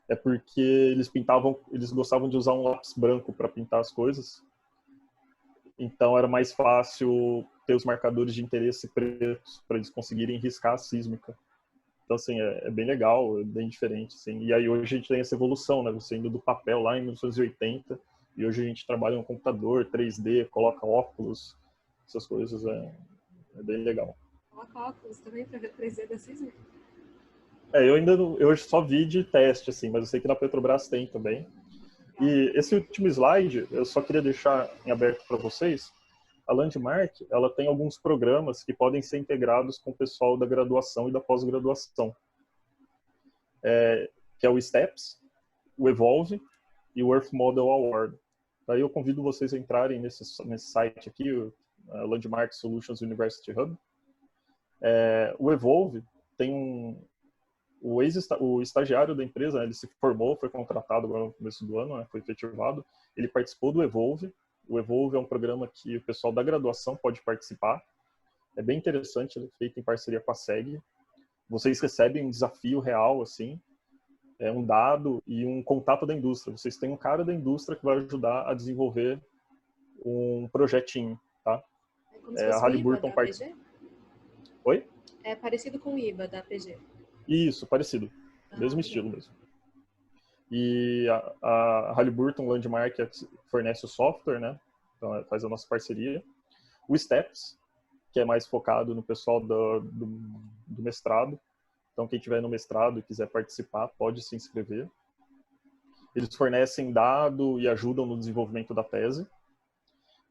É porque eles gostavam de usar um lápis branco para pintar as coisas. Então era mais fácil ter os marcadores de interesse pretos para eles conseguirem riscar a sísmica. Então, assim, é bem legal, é bem diferente, assim. E aí hoje a gente tem essa evolução, né? Você indo do papel lá em 1980 e hoje a gente trabalha no computador, 3D, coloca óculos, essas coisas, é bem legal. Coloca óculos também para ver 3D da sísmica? Eu só vi de teste, assim, mas eu sei que na Petrobras tem também. E esse último slide, eu só queria deixar em aberto para vocês. A Landmark, ela tem alguns programas que podem ser integrados com o pessoal da graduação e da pós-graduação. Que é o STEPS, o Evolve e o Earth Model Award. Daí eu convido vocês a entrarem nesse site aqui, o Landmark Solutions University Hub. O Evolve tem o estagiário da empresa, né, ele se formou, foi contratado agora no começo do ano, né, foi efetivado, ele participou do Evolve. O Evolve é um programa que o pessoal da graduação pode participar. É bem interessante, ele é feito em parceria com a SEG. Vocês recebem um desafio real, assim, um dado e um contato da indústria. Vocês têm um cara da indústria que vai ajudar a desenvolver um projetinho, tá? É como se fosse o IBA da PG? Oi? É parecido com o IBA da PG. Isso, parecido. Mesmo estilo mesmo. E a Halliburton Landmark fornece o software, né? Então faz a nossa parceria. O STEPS, que é mais focado no pessoal do mestrado. Então quem tiver no mestrado e quiser participar, pode se inscrever. Eles fornecem dado e ajudam no desenvolvimento da tese.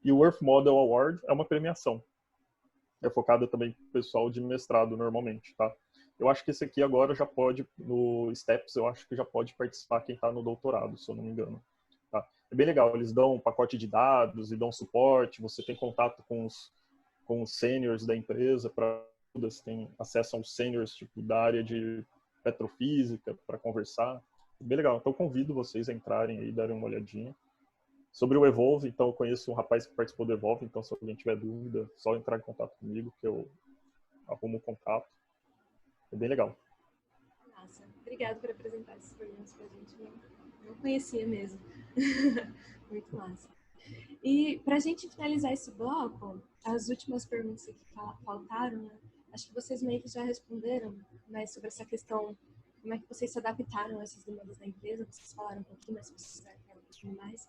E o Earth Model Award é uma premiação. É focado também para o pessoal de mestrado normalmente, tá? Eu acho que esse aqui agora já pode, no STEPS, eu acho que já pode participar quem está no doutorado, se eu não me engano. Tá? É bem legal, eles dão um pacote de dados e dão suporte, você tem contato com os seniors da empresa, você tem acesso aos seniors tipo, da área de petrofísica para conversar. Bem legal. Então, convido vocês a entrarem aí, darem uma olhadinha. Sobre o Evolve, então, eu conheço um rapaz que participou do Evolve, então, se alguém tiver dúvida, só entrar em contato comigo, que eu arrumo o contato. É bem legal. Nossa, obrigada por apresentar esses programas pra gente. Não conhecia mesmo. Muito massa. E para a gente finalizar esse bloco, as últimas perguntas que faltaram, né? Acho que vocês meio que já responderam, mas sobre essa questão, como é que vocês se adaptaram a essas demandas da empresa, vocês falaram um pouquinho, mas se vocês quiserem falar um pouquinho mais.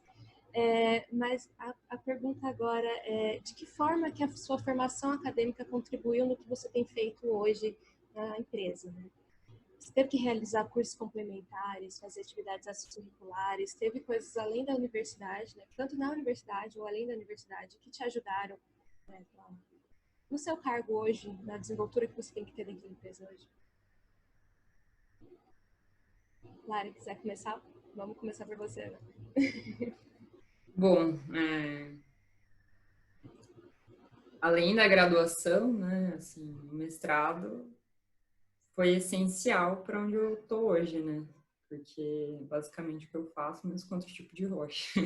Mas a pergunta agora é, de que forma que a sua formação acadêmica contribuiu no que você tem feito hoje na empresa, né? Você teve que realizar cursos complementares, fazer atividades extracurriculares, teve coisas além da universidade, né? Tanto na universidade ou além da universidade, que te ajudaram, né, no seu cargo hoje, na desenvoltura que você tem que ter dentro da empresa hoje. Lara, quiser começar? Vamos começar por você, né? Bom, além da graduação, né, assim, o mestrado foi essencial para onde eu tô hoje, né? Porque basicamente o que eu faço, mas com outro tipo de rocha.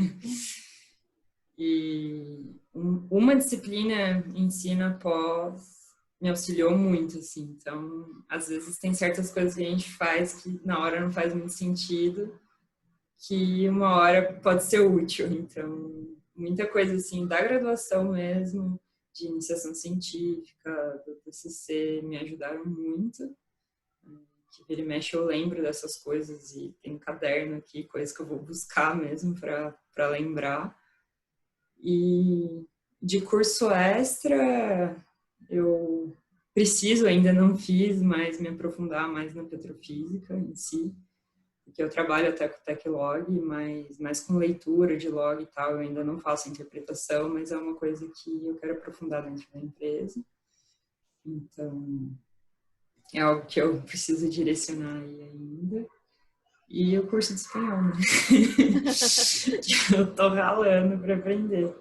E uma disciplina ensino após me auxiliou muito, assim. Então, às vezes tem certas coisas que a gente faz que na hora não faz muito sentido, que uma hora pode ser útil. Então, muita coisa assim da graduação mesmo, de iniciação científica, do TCC, me ajudaram muito. Que vira e mexe eu lembro dessas coisas e tem um caderno aqui, coisas que eu vou buscar mesmo para lembrar. E de curso extra, eu preciso, ainda não fiz, mas me aprofundar mais na petrofísica em si, porque eu trabalho até com Teclog, mas com leitura de log e tal, eu ainda não faço interpretação, mas é uma coisa que eu quero aprofundar dentro da empresa. Então, é algo que eu preciso direcionar aí ainda. E o curso de espanhol, né? Que eu tô ralando para aprender.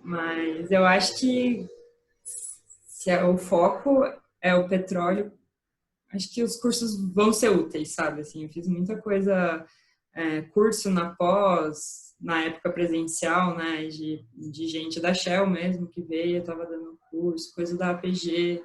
Mas eu acho que se o foco é o petróleo, acho que os cursos vão ser úteis, sabe? Assim, eu fiz muita coisa, curso na pós, na época presencial, né? De gente da Shell mesmo que veio, eu tava dando curso, coisa da APG,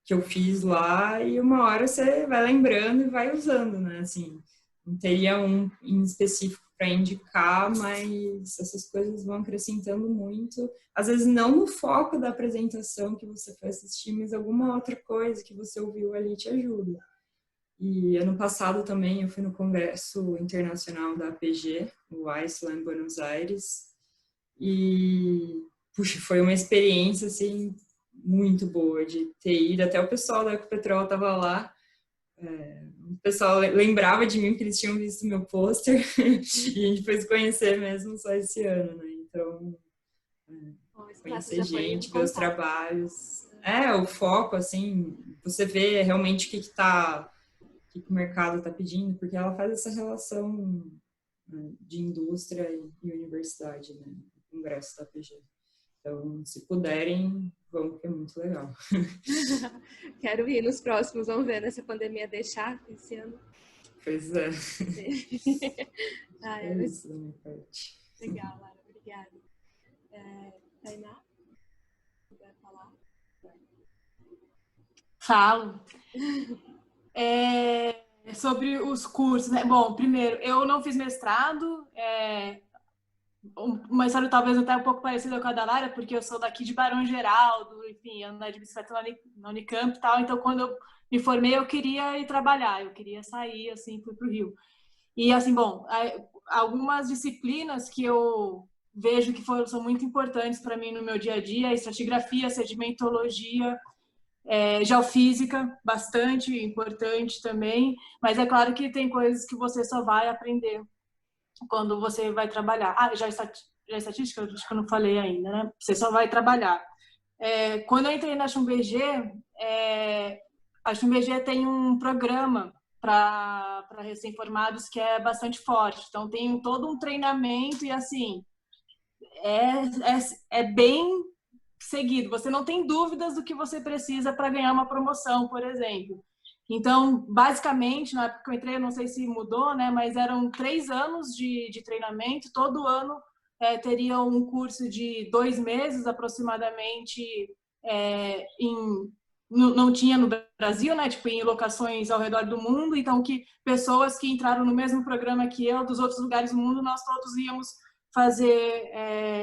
que eu fiz lá, e uma hora você vai lembrando e vai usando, né? Assim, não teria um em específico para indicar, mas essas coisas vão acrescentando muito. Às vezes não no foco da apresentação que você foi assistir, mas alguma outra coisa que você ouviu ali te ajuda. E ano passado também eu fui no Congresso Internacional da APG, o ICE, lá em Buenos Aires, e puxa, foi uma experiência assim muito boa de ter ido. Até o pessoal da Ecopetrol estava lá. O pessoal lembrava de mim porque eles tinham visto meu pôster e a gente foi se conhecer mesmo só esse ano, né? Então, conhecer gente, ver os trabalhos. O foco, assim, você vê realmente o que o mercado está pedindo, porque ela faz essa relação, né, de indústria e universidade, né? No Congresso da PG. Então, se puderem, vão, porque é muito legal. Quero ir nos próximos, vamos ver, né, se a pandemia deixar esse ano. Pois é. É isso da minha parte. Legal, Lara, obrigada. Tainá, quiser falar? Falo. Sobre os cursos, né? Bom, primeiro, eu não fiz mestrado, uma história talvez até um pouco parecida com a da Lara, porque eu sou daqui de Barão Geraldo, enfim, andar de bicicleta na Unicamp e tal, então quando eu me formei eu queria ir trabalhar, eu queria sair, assim, fui pro Rio. E assim, bom, algumas disciplinas que eu vejo que são muito importantes para mim no meu dia a dia, estratigrafia, sedimentologia, geofísica, bastante importante também, mas é claro que tem coisas que você só vai aprender quando você vai trabalhar. Já estatística, acho que eu não falei ainda, né? Você só vai trabalhar. Quando eu entrei na Schlumberger, a Schlumberger tem um programa para recém-formados que é bastante forte. Então, tem todo um treinamento e, assim, é bem seguido. Você não tem dúvidas do que você precisa para ganhar uma promoção, por exemplo. Então, basicamente, na época que eu entrei, eu não sei se mudou, né, mas eram 3 anos de treinamento. Todo ano teria um curso de 2 meses aproximadamente, não tinha no Brasil, né, tipo, em locações ao redor do mundo. Então, que pessoas que entraram no mesmo programa que eu, dos outros lugares do mundo, nós todos íamos fazer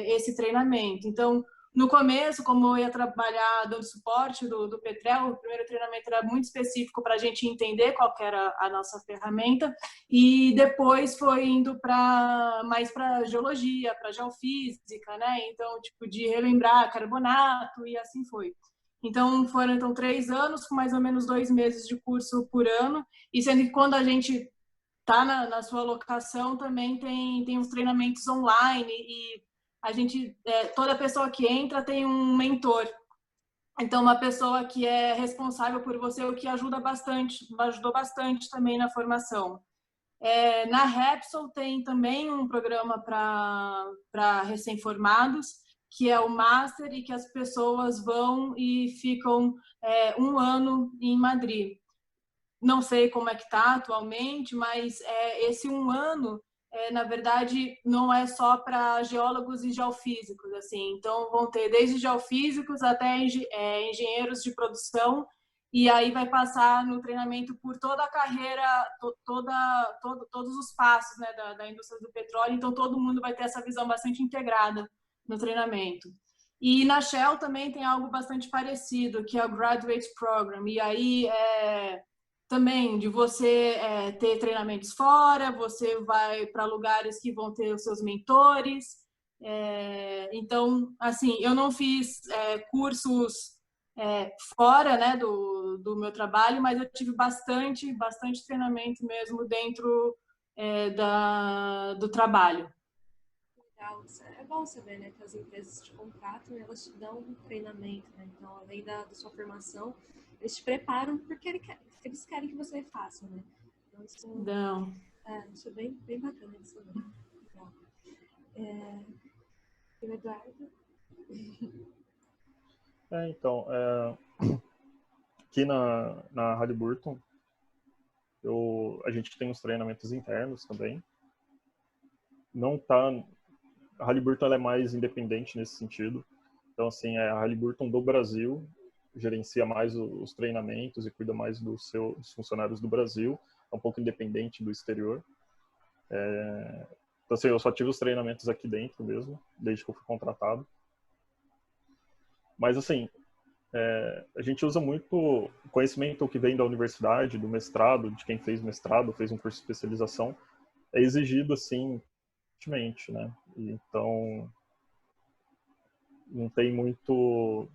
esse treinamento. Então, no começo, como eu ia trabalhar dando suporte do Petrel, o primeiro treinamento era muito específico para a gente entender qual que era a nossa ferramenta, e depois foi indo mais para geologia, para geofísica, né? Então, tipo, de relembrar carbonato, e assim foi. Então, foram 3 anos, com mais ou menos 2 meses de curso por ano, e sendo que quando a gente está na sua locação, também tem os treinamentos online, e a gente, toda pessoa que entra tem um mentor. Então, uma pessoa que é responsável por você, o que ajudou bastante também na formação. Na Repsol tem também um programa para recém-formados, que é o Master, e que as pessoas vão e ficam 1 ano em Madrid. Não sei como é que está atualmente, mas esse 1 ano, na verdade, não é só para geólogos e geofísicos, assim. Então, vão ter desde geofísicos até engenheiros de produção, e aí vai passar no treinamento por toda a carreira, todos os passos, né, da indústria do petróleo. Então, todo mundo vai ter essa visão bastante integrada no treinamento. E na Shell também tem algo bastante parecido, que é o Graduate Program. E aí também de você ter treinamentos fora, você vai para lugares que vão ter os seus mentores. Então, assim, eu não fiz cursos fora, né, do meu trabalho, mas eu tive bastante treinamento mesmo dentro do trabalho. Legal. É bom saber, né, que as empresas te contratam e elas te dão um treinamento, né? Então, além da sua formação, eles te preparam porque eles querem que você faça, né? Então, isso é bem bacana de saber. Legal. E o Eduardo? Então, aqui na Halliburton, a gente tem os treinamentos internos também. Não tá, a Halliburton ela é mais independente nesse sentido. Então, assim, a Halliburton do Brasil gerencia mais os treinamentos e cuida mais dos funcionários do Brasil. É um pouco independente do exterior. Então, assim, eu só tive os treinamentos aqui dentro mesmo, desde que eu fui contratado. Mas, assim, a gente usa muito o conhecimento que vem da universidade, do mestrado, de quem fez mestrado, fez um curso de especialização, é exigido, assim, fortemente, né? Então, não tem muito...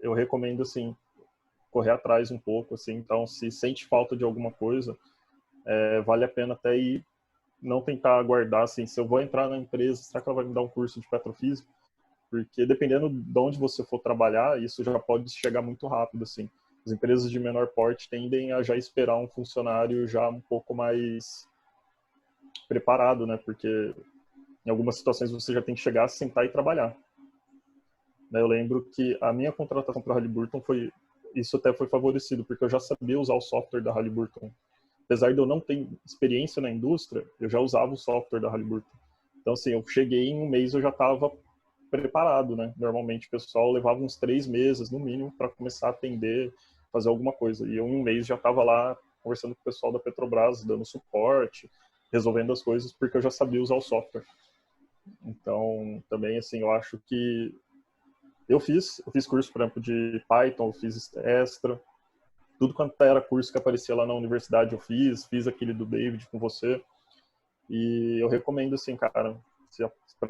Eu recomendo, assim, correr atrás um pouco, assim. Então, se sente falta de alguma coisa, vale a pena até ir, não tentar aguardar, assim, se eu vou entrar na empresa, será que ela vai me dar um curso de petrofísica? Porque dependendo de onde você for trabalhar, isso já pode chegar muito rápido, assim. As empresas de menor porte tendem a já esperar um funcionário já um pouco mais preparado, né? Porque em algumas situações você já tem que chegar, sentar e trabalhar. Eu lembro que a minha contratação para a Halliburton isso até foi favorecido, porque eu já sabia usar o software da Halliburton. Apesar de eu não ter experiência na indústria, eu já usava o software da Halliburton. Então, assim, eu cheguei em um mês, eu já estava preparado, né? Normalmente o pessoal levava uns 3 meses, no mínimo, para começar a atender, fazer alguma coisa. E eu, em um mês, já estava lá conversando com o pessoal da Petrobras, dando suporte, resolvendo as coisas, porque eu já sabia usar o software. Então, também, assim, eu acho que eu fiz curso, por exemplo, de Python, eu fiz Extra, tudo quanto era curso que aparecia lá na universidade eu fiz aquele do David com você, e eu recomendo, assim, cara,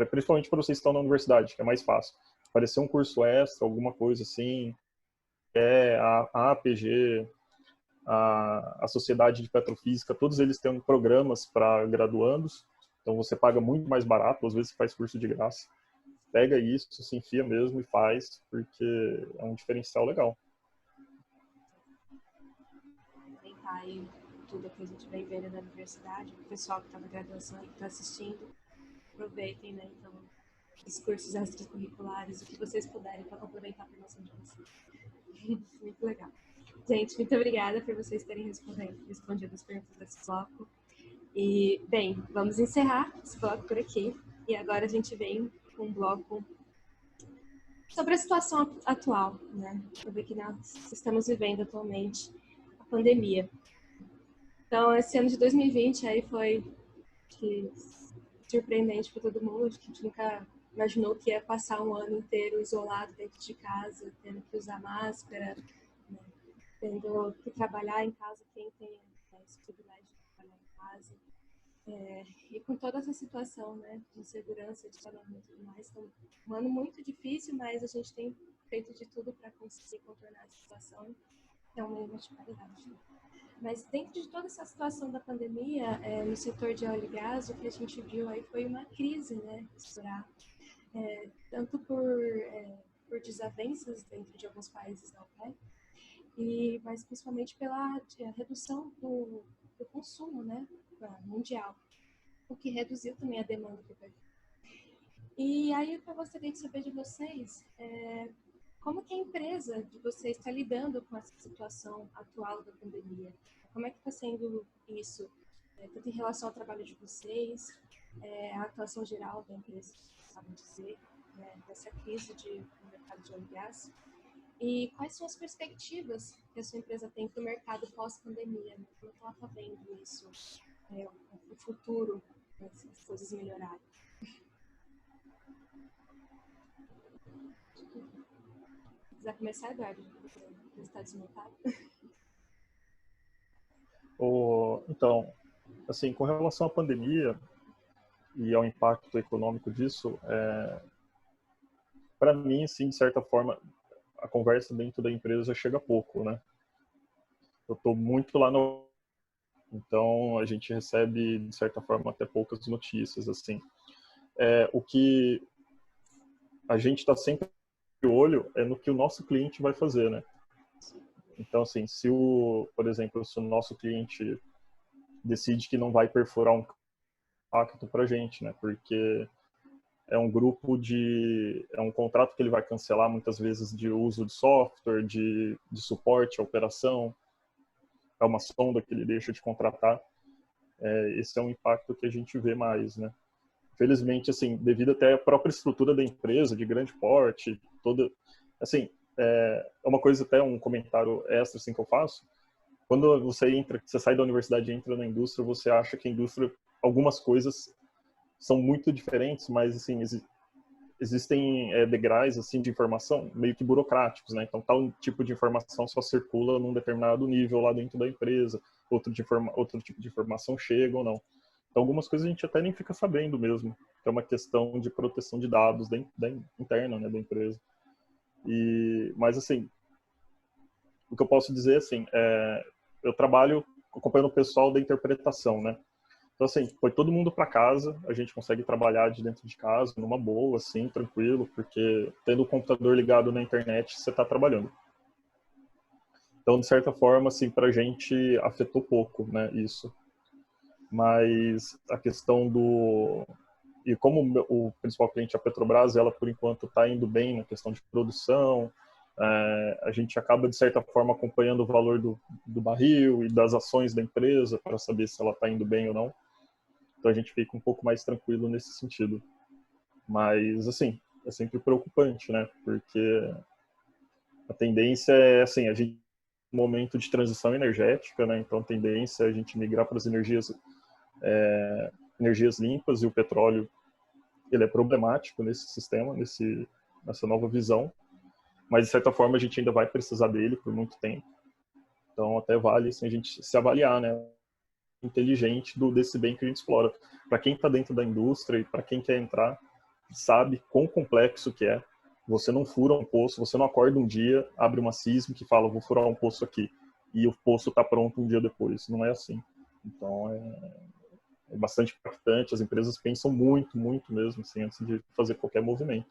principalmente para vocês que estão na universidade, que é mais fácil, aparecer um curso extra, alguma coisa assim, a APG, a Sociedade de Petrofísica, todos eles têm programas para graduandos, então você paga muito mais barato, às vezes você faz curso de graça. Pega isso, se enfia mesmo e faz, porque é um diferencial legal. Tentar aí tudo que a gente vem vendo na universidade, o pessoal que está na graduação e que está assistindo, aproveitem, né? Então, os cursos extracurriculares, o que vocês puderem para complementar a formação de vocês. Muito legal. Gente, muito obrigada por vocês terem respondido as perguntas desse bloco. E, bem, vamos encerrar esse bloco por aqui. E agora a gente vem com um bloco sobre a situação atual, né? Sobre o que nós estamos vivendo atualmente, a pandemia. Então, esse ano de 2020 aí foi surpreendente para todo mundo. Acho que a gente nunca imaginou que ia passar um ano inteiro isolado dentro de casa, tendo que usar máscara, né? Tendo que trabalhar em casa, quem tem esse privilégio de trabalhar em casa. E com toda essa situação, né, de insegurança, de isolamento e tudo mais, então, um ano muito difícil, mas a gente tem feito de tudo para conseguir contornar a situação. É uma inevitabilidade. Mas dentro de toda essa situação da pandemia, no setor de óleo e gás, o que a gente viu aí foi uma crise, né, estourar, tanto por desavenças dentro de alguns países da OPEP, mas principalmente pela redução do consumo, né, mundial, o que reduziu também a demanda do petróleo. E aí eu gostaria de saber de vocês como que a empresa de vocês está lidando com essa situação atual da pandemia. Como é que está sendo isso, tanto em relação ao trabalho de vocês, a atuação geral da empresa, sabe dizer, dessa crise no mercado de óleo e gás? E quais são as perspectivas que a sua empresa tem para o mercado pós-pandemia? Né? Como é que ela está vendo isso, o futuro, né, se as coisas melhorarem? Se quiser começar, Eduardo, você está desmontado. Então, assim, com relação à pandemia e ao impacto econômico disso, para mim, assim, de certa forma, a conversa dentro da empresa chega pouco, né? Eu estou muito lá no... Então, a gente recebe, de certa forma, até poucas notícias, assim. O que a gente está sempre de olho é no que o nosso cliente vai fazer, né? Então, assim, por exemplo, se o nosso cliente decide que não vai perfurar um impacto para a gente, né? Porque é um contrato que ele vai cancelar muitas vezes de uso de software, de suporte à operação, é uma sonda que ele deixa de contratar. Esse é um impacto que a gente vê mais, né? Felizmente, assim, devido até à própria estrutura da empresa, de grande porte, toda, assim, é uma coisa, até um comentário extra assim, que eu faço. Quando você sai da universidade e entra na indústria, você acha que a indústria, algumas coisas são muito diferentes, mas, assim, existem degraus, assim, de informação meio que burocráticos, né? Então, tal tipo de informação só circula num determinado nível lá dentro da empresa, outro tipo de informação chega ou não. Então, algumas coisas a gente até nem fica sabendo mesmo. É uma questão de proteção de dados interna, né, da empresa. Mas, assim, o que eu posso dizer, assim, eu trabalho acompanhando o pessoal da interpretação, né? Então, assim, foi todo mundo para casa, a gente consegue trabalhar de dentro de casa, numa boa, assim, tranquilo, porque tendo o computador ligado na internet, você está trabalhando. Então, de certa forma, assim, para a gente afetou pouco, né, isso. Mas a questão E como o principal cliente é a Petrobras, ela, por enquanto, está indo bem na questão de produção, a gente acaba, de certa forma, acompanhando o valor do barril e das ações da empresa para saber se ela está indo bem ou não. Então a gente fica um pouco mais tranquilo nesse sentido. Mas, assim, é sempre preocupante, né? Porque a tendência é, assim, a gente um momento de transição energética, né? Então a tendência é a gente migrar para as energias limpas, e o petróleo ele é problemático nesse sistema, nessa nova visão. Mas, de certa forma, a gente ainda vai precisar dele por muito tempo. Então, até vale assim, a gente se avaliar, né? Inteligente desse bem que a gente explora. Para quem está dentro da indústria e para quem quer entrar, sabe quão complexo que é. Você não fura um poço, você não acorda um dia, abre uma sísmica e fala, vou furar um poço aqui. E o poço está pronto um dia depois. Não é assim. Então, é bastante impactante. As empresas pensam muito, muito mesmo, assim, antes de fazer qualquer movimento.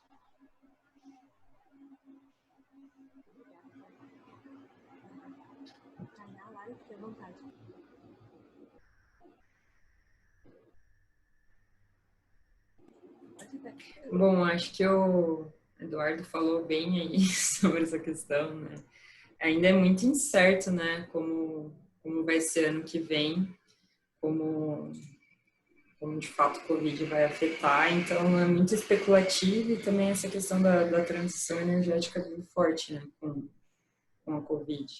Bom, acho que o Eduardo falou bem aí sobre essa questão, né? ainda é muito incerto, né, como vai ser ano que vem, como de fato o Covid vai afetar, então é muito especulativo e também essa questão da transição energética é bem forte, né, com a Covid.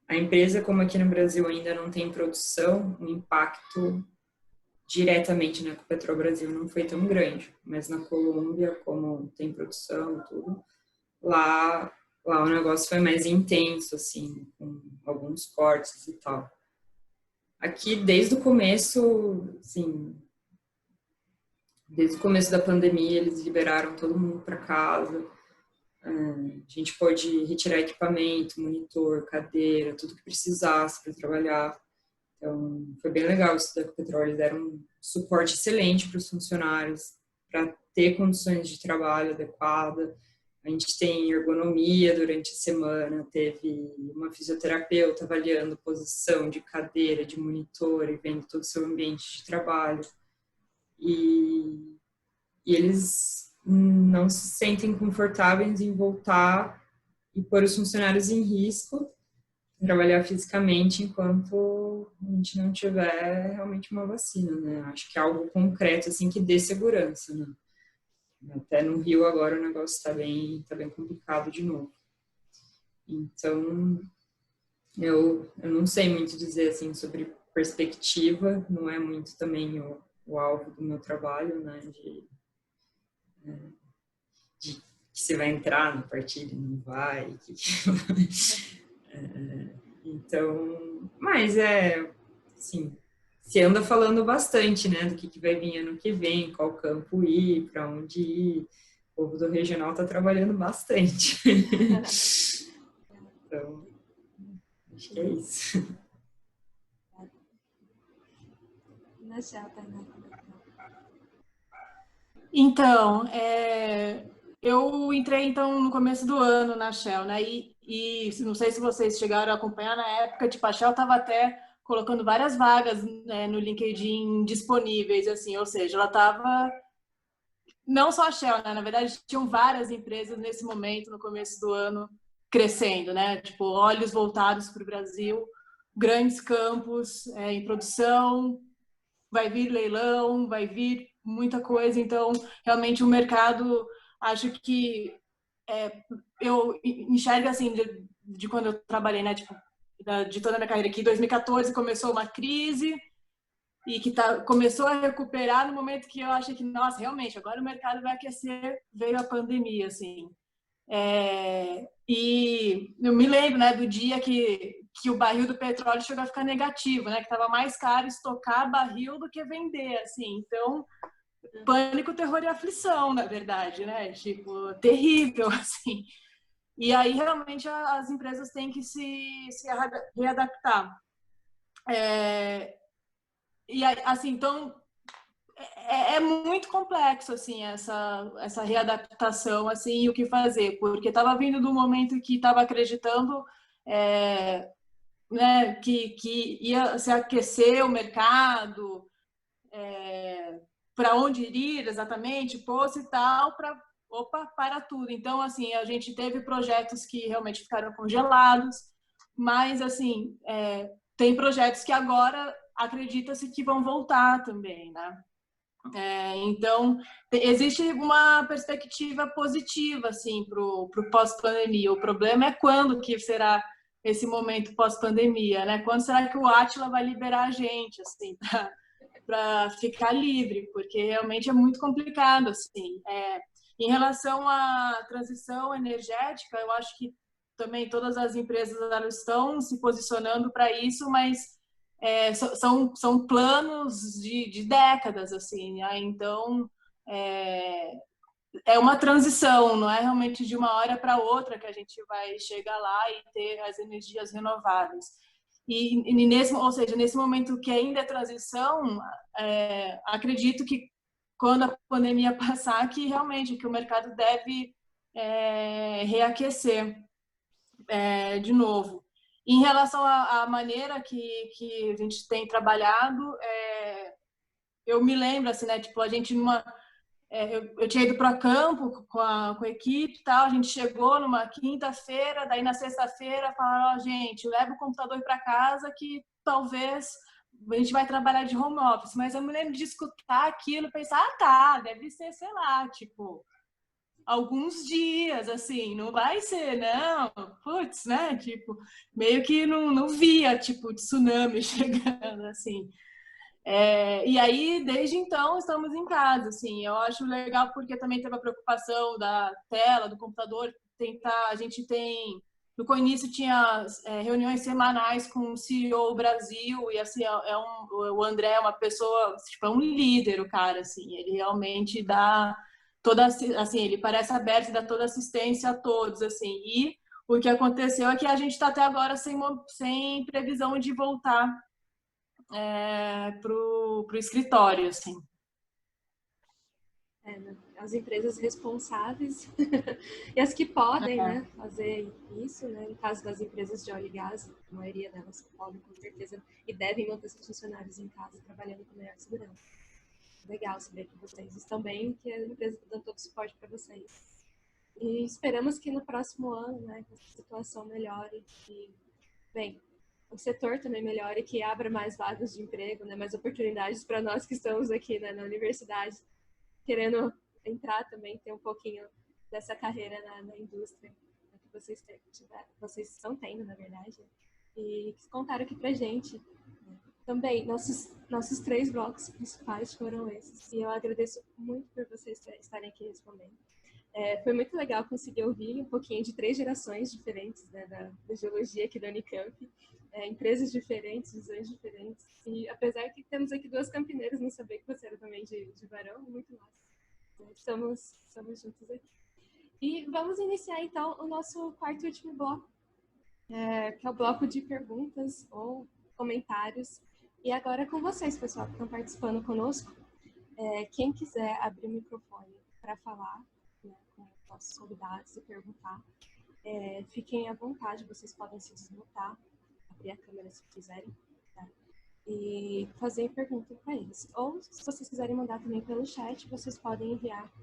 A empresa, como aqui no Brasil ainda não tem produção, o impacto diretamente, né, com o Petrobrasil não foi tão grande, mas na Colômbia, como tem produção e tudo, lá o negócio foi mais intenso, assim, com alguns cortes e tal. Aqui, desde o começo, assim, desde o começo da pandemia, eles liberaram todo mundo para casa. A gente pôde retirar equipamento, monitor, cadeira, tudo que precisasse para trabalhar. Então, foi bem legal isso da Ecopetrol. Eles deram um suporte excelente para os funcionários, para ter condições de trabalho adequadas. A gente tem ergonomia durante a semana, teve uma fisioterapeuta avaliando posição de cadeira, de monitor e vendo todo o seu ambiente de trabalho. E eles não se sentem confortáveis em voltar e pôr os funcionários em risco, trabalhar fisicamente enquanto a gente não tiver realmente uma vacina, né? Acho que é algo concreto, assim, que dê segurança, né? Até no Rio agora o negócio tá bem complicado de novo. Então, eu não sei muito dizer, assim, sobre perspectiva, não é muito também o alvo do meu trabalho, né, de que você vai entrar no partido, não vai, então, mas assim, se anda falando bastante, né, do que vai vir ano que vem, qual campo ir, para onde ir, o povo do regional está trabalhando bastante. Então, acho que é isso. Então, eu entrei então no começo do ano na Shell, né? E não sei se vocês chegaram a acompanhar na época, tipo, a Shell estava até colocando várias vagas, né, no LinkedIn disponíveis, assim, ou seja, ela estava não só a Shell, né? Na verdade, tinham várias empresas nesse momento, no começo do ano, crescendo, né? Tipo, olhos voltados para o Brasil, grandes campos em produção, vai vir leilão, vai vir muita coisa. Então, realmente, o mercado, acho que eu enxergo assim, de quando eu trabalhei, né? Tipo, de toda a minha carreira aqui, em 2014 começou uma crise, e que começou a recuperar no momento que eu achei que, nossa, realmente, agora o mercado vai aquecer, veio a pandemia, assim. E eu me lembro, né, do dia que o barril do petróleo chegou a ficar negativo, né, que estava mais caro estocar barril do que vender, assim. Então, pânico, terror e aflição, na verdade, né, tipo, terrível, assim. E aí, realmente, as empresas têm que se readaptar. E assim, então é muito complexo assim essa readaptação assim e o que fazer, porque estava vindo do momento que estava acreditando né, que ia se aquecer o mercado, para onde ir exatamente, poço e tal, para tudo. Então assim, a gente teve projetos que realmente ficaram congelados, mas assim, tem projetos que agora acredita-se que vão voltar também, né? Então, existe uma perspectiva positiva, assim, para o pós-pandemia. O problema é quando que será esse momento pós-pandemia, né? Quando será que o Átila vai liberar a gente, assim, para ficar livre? Porque realmente é muito complicado, assim. Em relação à transição energética, eu acho que também todas as empresas estão se posicionando para isso, mas são planos de décadas, assim, né? Então é uma transição, não é realmente de uma hora para outra que a gente vai chegar lá e ter as energias renováveis. Ou seja, nesse momento que ainda é transição, acredito que quando a pandemia passar, que realmente que o mercado deve reaquecer de novo. Em relação à maneira que a gente tem trabalhado, eu me lembro, assim, né, tipo, a gente eu tinha ido para campo com a equipe e tal, a gente chegou numa quinta-feira, daí na sexta-feira falaram, gente, leva o computador para casa que talvez a gente vai trabalhar de home office. Mas eu me lembro de escutar aquilo e pensar, tá, deve ser, sei lá, tipo, alguns dias, assim, não vai ser, não, putz, né, tipo, meio que não via, tipo, tsunami chegando, assim. E aí, desde então, estamos em casa, assim. Eu acho legal porque também teve a preocupação da tela, do computador, tentar, a gente tem... No início tinha reuniões semanais com o CEO Brasil e, assim, o André é uma pessoa, tipo, é um líder, o cara, assim. Ele realmente dá toda, assim, ele parece aberto e dá toda assistência a todos, assim. E o que aconteceu é que a gente está até agora sem previsão de voltar pro escritório, assim. Né? As empresas responsáveis e as que podem, né, fazer isso, né, no caso das empresas de óleo e gás, a maioria delas podem, com certeza, e devem manter seus funcionários em casa trabalhando com melhor segurança. Legal saber que vocês estão bem, que a empresa está dando todo o suporte para vocês. E esperamos que no próximo ano, né, a situação melhore e, bem, o setor também melhore, que abra mais vagas de emprego, né, mais oportunidades para nós que estamos aqui, né, na universidade, querendo entrar também, ter um pouquinho dessa carreira na indústria, né, que vocês estão tendo, na verdade, e que contaram aqui pra gente. Também, nossos 3 blocos principais foram esses, e eu agradeço muito por vocês estarem aqui respondendo. Foi muito legal conseguir ouvir um pouquinho de 3 gerações diferentes, né, da geologia aqui da Unicamp, empresas diferentes, visões diferentes. E apesar que temos aqui 2 campineiras, não sabia que você era também de Barão, muito massa. Estamos juntos aqui. E vamos iniciar então o nosso 4º e último bloco, que é o bloco de perguntas ou comentários. E agora é com vocês, pessoal, que estão participando conosco. Quem quiser abrir o microfone para falar, né, com os nossos convidados e perguntar, fiquem à vontade, vocês podem se desmutar, abrir a câmera se quiserem, tá? E fazer pergunta para eles. Ou, se vocês quiserem mandar também pelo chat, vocês podem enviar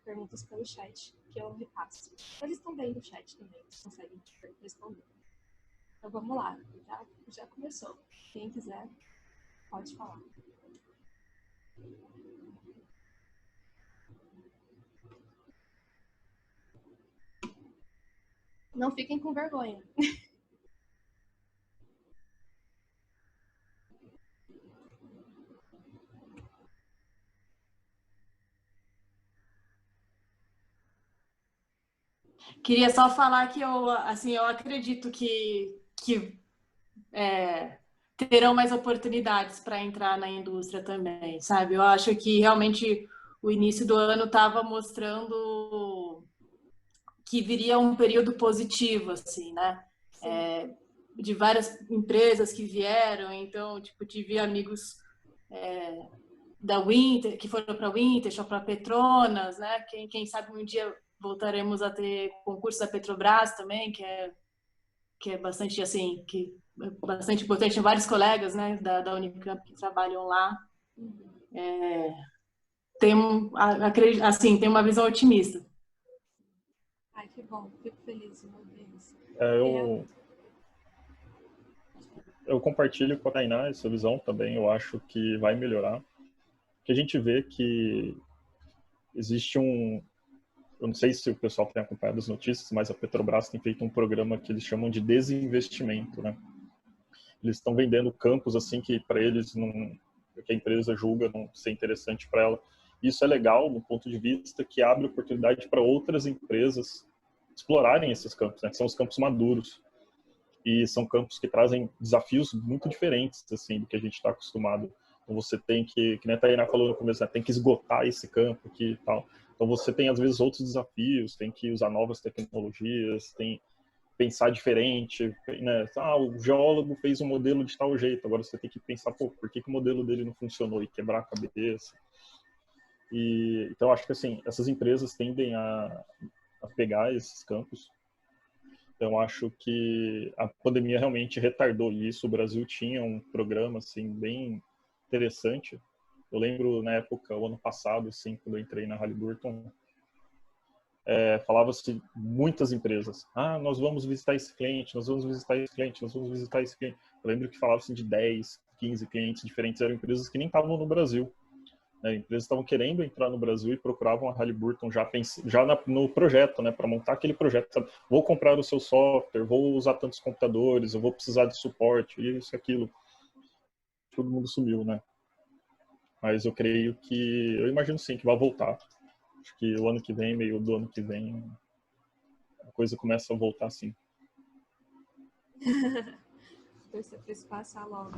perguntas pelo chat, que eu repasso. Eles estão bem no chat também, eles conseguem responder. Então, vamos lá. Já começou. Quem quiser, pode falar. Não fiquem com vergonha. Queria só falar que eu acredito que terão mais oportunidades para entrar na indústria também, sabe? Eu acho que realmente o início do ano estava mostrando que viria um período positivo, assim, né? De várias empresas que vieram, então, tipo, tive amigos da Winter, que foram para a Winter, para Petronas, né? Quem sabe um dia voltaremos a ter concurso da Petrobras também, que é bastante, assim, que é bastante importante. Tem vários colegas, né, da Unicamp que trabalham lá. Tem uma visão otimista. Ai, que bom. Fico feliz de ouvir isso. Eu compartilho com a Tainá essa visão também. Eu acho que vai melhorar. Porque a gente vê que existe eu não sei se o pessoal tem acompanhado as notícias, mas a Petrobras tem feito um programa que eles chamam de desinvestimento, né? Eles estão vendendo campos assim que para eles que a empresa julga não ser interessante para ela. Isso é legal do ponto de vista que abre oportunidade para outras empresas explorarem esses campos, né? Que são os campos maduros. E são campos que trazem desafios muito diferentes assim do que a gente está acostumado. Então você tem que nem a Tainá falou no começo, né? Tem que esgotar esse campo aqui e tal. Então você tem às vezes outros desafios, tem que usar novas tecnologias, tem que pensar diferente, né? O geólogo fez um modelo de tal jeito, agora você tem que pensar, por que o modelo dele não funcionou e quebrar a cabeça. Então acho que assim, essas empresas tendem a pegar esses campos. Então acho que a pandemia realmente retardou isso. O Brasil tinha um programa assim bem interessante Eu lembro, na época, o ano passado, assim, quando eu entrei na Halliburton, falava-se muitas empresas. Nós vamos visitar esse cliente, nós vamos visitar esse cliente, nós vamos visitar esse cliente. Eu lembro que falava-se de 10, 15 clientes diferentes, eram empresas que nem estavam no Brasil. Né? Empresas estavam querendo entrar no Brasil e procuravam a Halliburton já no projeto, né? Para montar aquele projeto. Sabe? Vou comprar o seu software, vou usar tantos computadores, eu vou precisar de suporte, isso, aquilo. Todo mundo sumiu, né? Mas eu creio que, eu imagino sim que vai voltar. Acho que o ano que vem, meio do ano que vem, a coisa começa a voltar sim. Torcer para isso passar logo.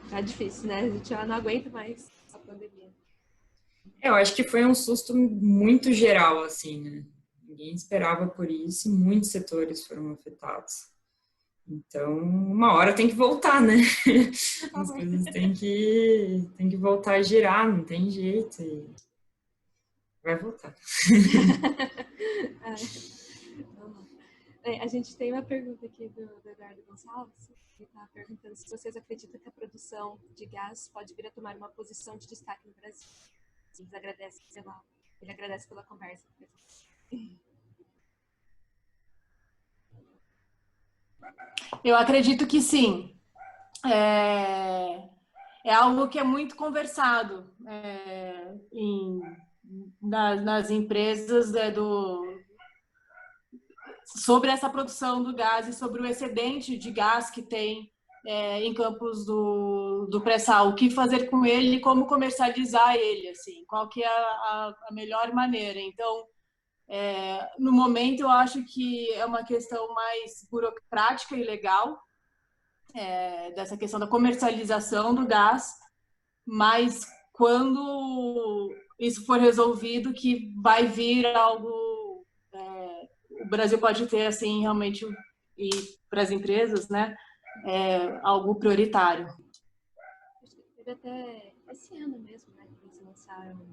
Tá difícil, né? A gente já não aguenta mais a pandemia. Eu acho que foi um susto muito geral, assim, né? Ninguém esperava por isso e muitos setores foram afetados. Então, uma hora tem que voltar, né? As coisas têm que voltar a girar, não tem jeito. E vai voltar. A gente tem uma pergunta aqui do Eduardo Gonçalves. Ele está perguntando se vocês acreditam que a produção de gás pode vir a tomar uma posição de destaque no Brasil. Ele agradece pela conversa. Eu acredito que sim. É algo que é muito conversado nas empresas sobre essa produção do gás e sobre o excedente de gás que tem em Campos do Pré-Sal. O que fazer com ele e como comercializar ele, assim, qual que é a melhor maneira. Então, no momento, eu acho que é uma questão mais burocrática e legal, dessa questão da comercialização do gás, mas quando isso for resolvido, que vai vir algo, o Brasil pode ter, assim, realmente, e para as empresas, né, algo prioritário. Teve até esse ano mesmo, né, que eles lançaram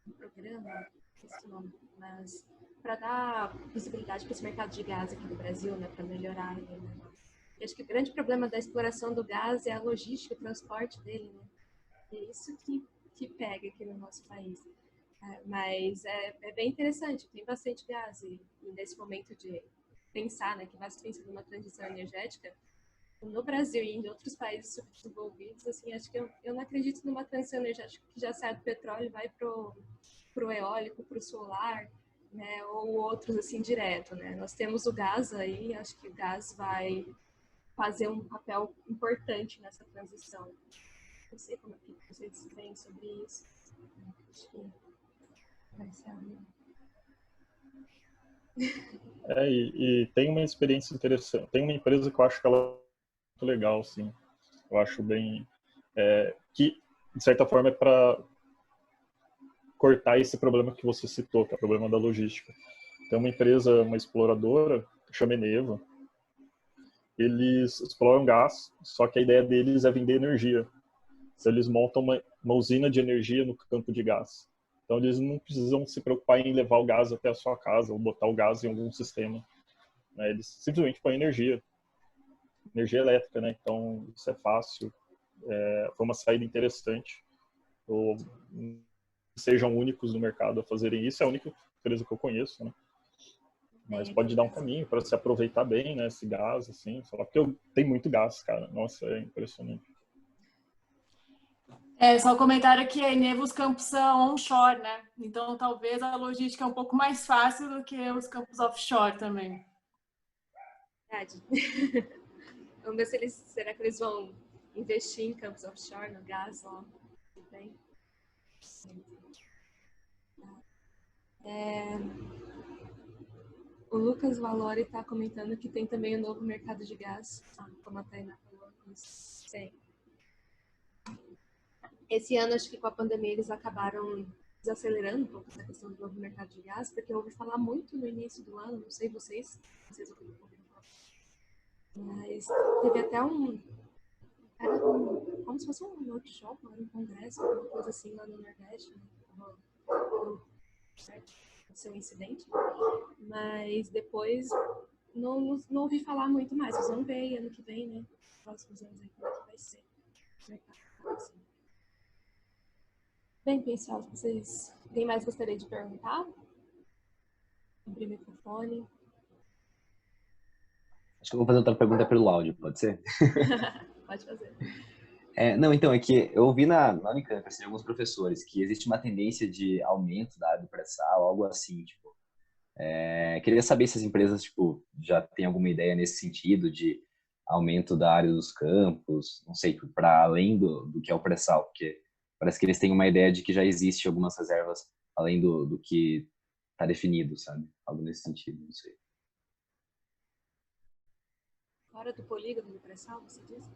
um programa, esse nome, mas para dar visibilidade para esse mercado de gás aqui do Brasil, né, para melhorar ele, né. Eu acho que o grande problema da exploração do gás é a logística, o transporte dele, né. É isso que pega aqui no nosso país. Mas é bem interessante, tem bastante gás e nesse momento de pensar, né, que vai se pensar numa transição energética, no Brasil e em outros países subdesenvolvidos, assim, acho que eu não acredito numa transição energética que já sai do petróleo e vai pro eólico, pro solar, né, ou outros assim direto, né. Nós temos o gás aí, acho que o gás vai fazer um papel importante nessa transição. Não sei como é que vocês veem sobre isso. Acho que vai ser e tem uma experiência interessante. Tem uma empresa que eu acho que ela é muito legal, assim. Eu acho bem... que, de certa forma, é para cortar esse problema que você citou, que é o problema da logística. Tem uma empresa, uma exploradora, que chama Eneva. Eles exploram gás, só que a ideia deles é vender energia. Então, eles montam uma usina de energia no campo de gás. Então, eles não precisam se preocupar em levar o gás até a sua casa ou botar o gás em algum sistema. Né? Eles simplesmente põem energia elétrica, né? Então, isso é fácil. Foi uma saída interessante. Ou sejam únicos no mercado a fazerem isso. É a única empresa que eu conheço, né? Mas pode dar um caminho para se aproveitar bem, né? Esse gás, assim. Porque tem muito gás, cara. Nossa, é impressionante. Só um comentário que a Eneva, os campos são onshore, né? Então, talvez a logística é um pouco mais fácil do que os campos offshore também. Verdade. Vamos ver será que eles vão investir em campos offshore, no gás lá. Bem. O Lucas Valori está comentando que tem também o novo mercado de gás, como a Tainá falou. Sim. Esse ano, acho que com a pandemia, eles acabaram desacelerando um pouco essa questão do novo mercado de gás, porque eu ouvi falar muito no início do ano, não sei vocês ouviram falar, mas teve até como se fosse um workshop, um congresso, alguma coisa assim lá no Nordeste, né? Certo? Seu incidente, mas depois não ouvi falar muito mais. Vocês vão ver ano que vem, né? Próximos anos aí como é que vai ser. Assim. Bem, pessoal, vocês têm mais gostaria de perguntar? Abrir o microfone. Acho que eu vou fazer outra pergunta pelo áudio, pode ser? Pode fazer. Não, então, é que eu ouvi na Unicamp, assim, de alguns professores, que existe uma tendência de aumento da área do pré-sal, algo assim, tipo. Queria saber se as empresas, tipo, já têm alguma ideia nesse sentido de aumento da área dos campos, não sei, para além do que é o pré-sal, porque parece que eles têm uma ideia de que já existe algumas reservas além do que está definido, sabe? Algo nesse sentido, não sei. Fora do polígono do pré-sal, você disse?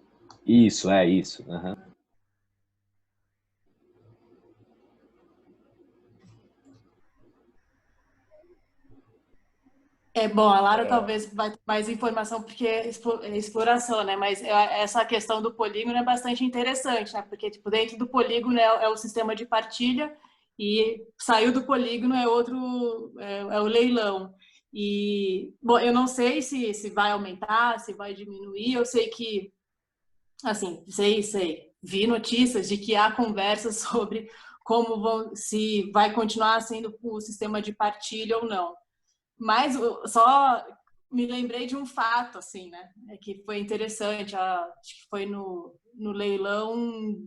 Isso, é isso. Uhum. Bom, a Lara talvez vai ter mais informação porque é exploração, né? Mas essa questão do polígono é bastante interessante, né? Porque tipo, dentro do polígono é o sistema de partilha e saiu do polígono é outro, é o leilão. E, bom, eu não sei se vai aumentar, se vai diminuir. Eu sei que, assim, vi notícias de que há conversas sobre se vai continuar sendo o sistema de partilha ou não. Mas só me lembrei de um fato, assim, né? Que foi interessante. Acho que foi no leilão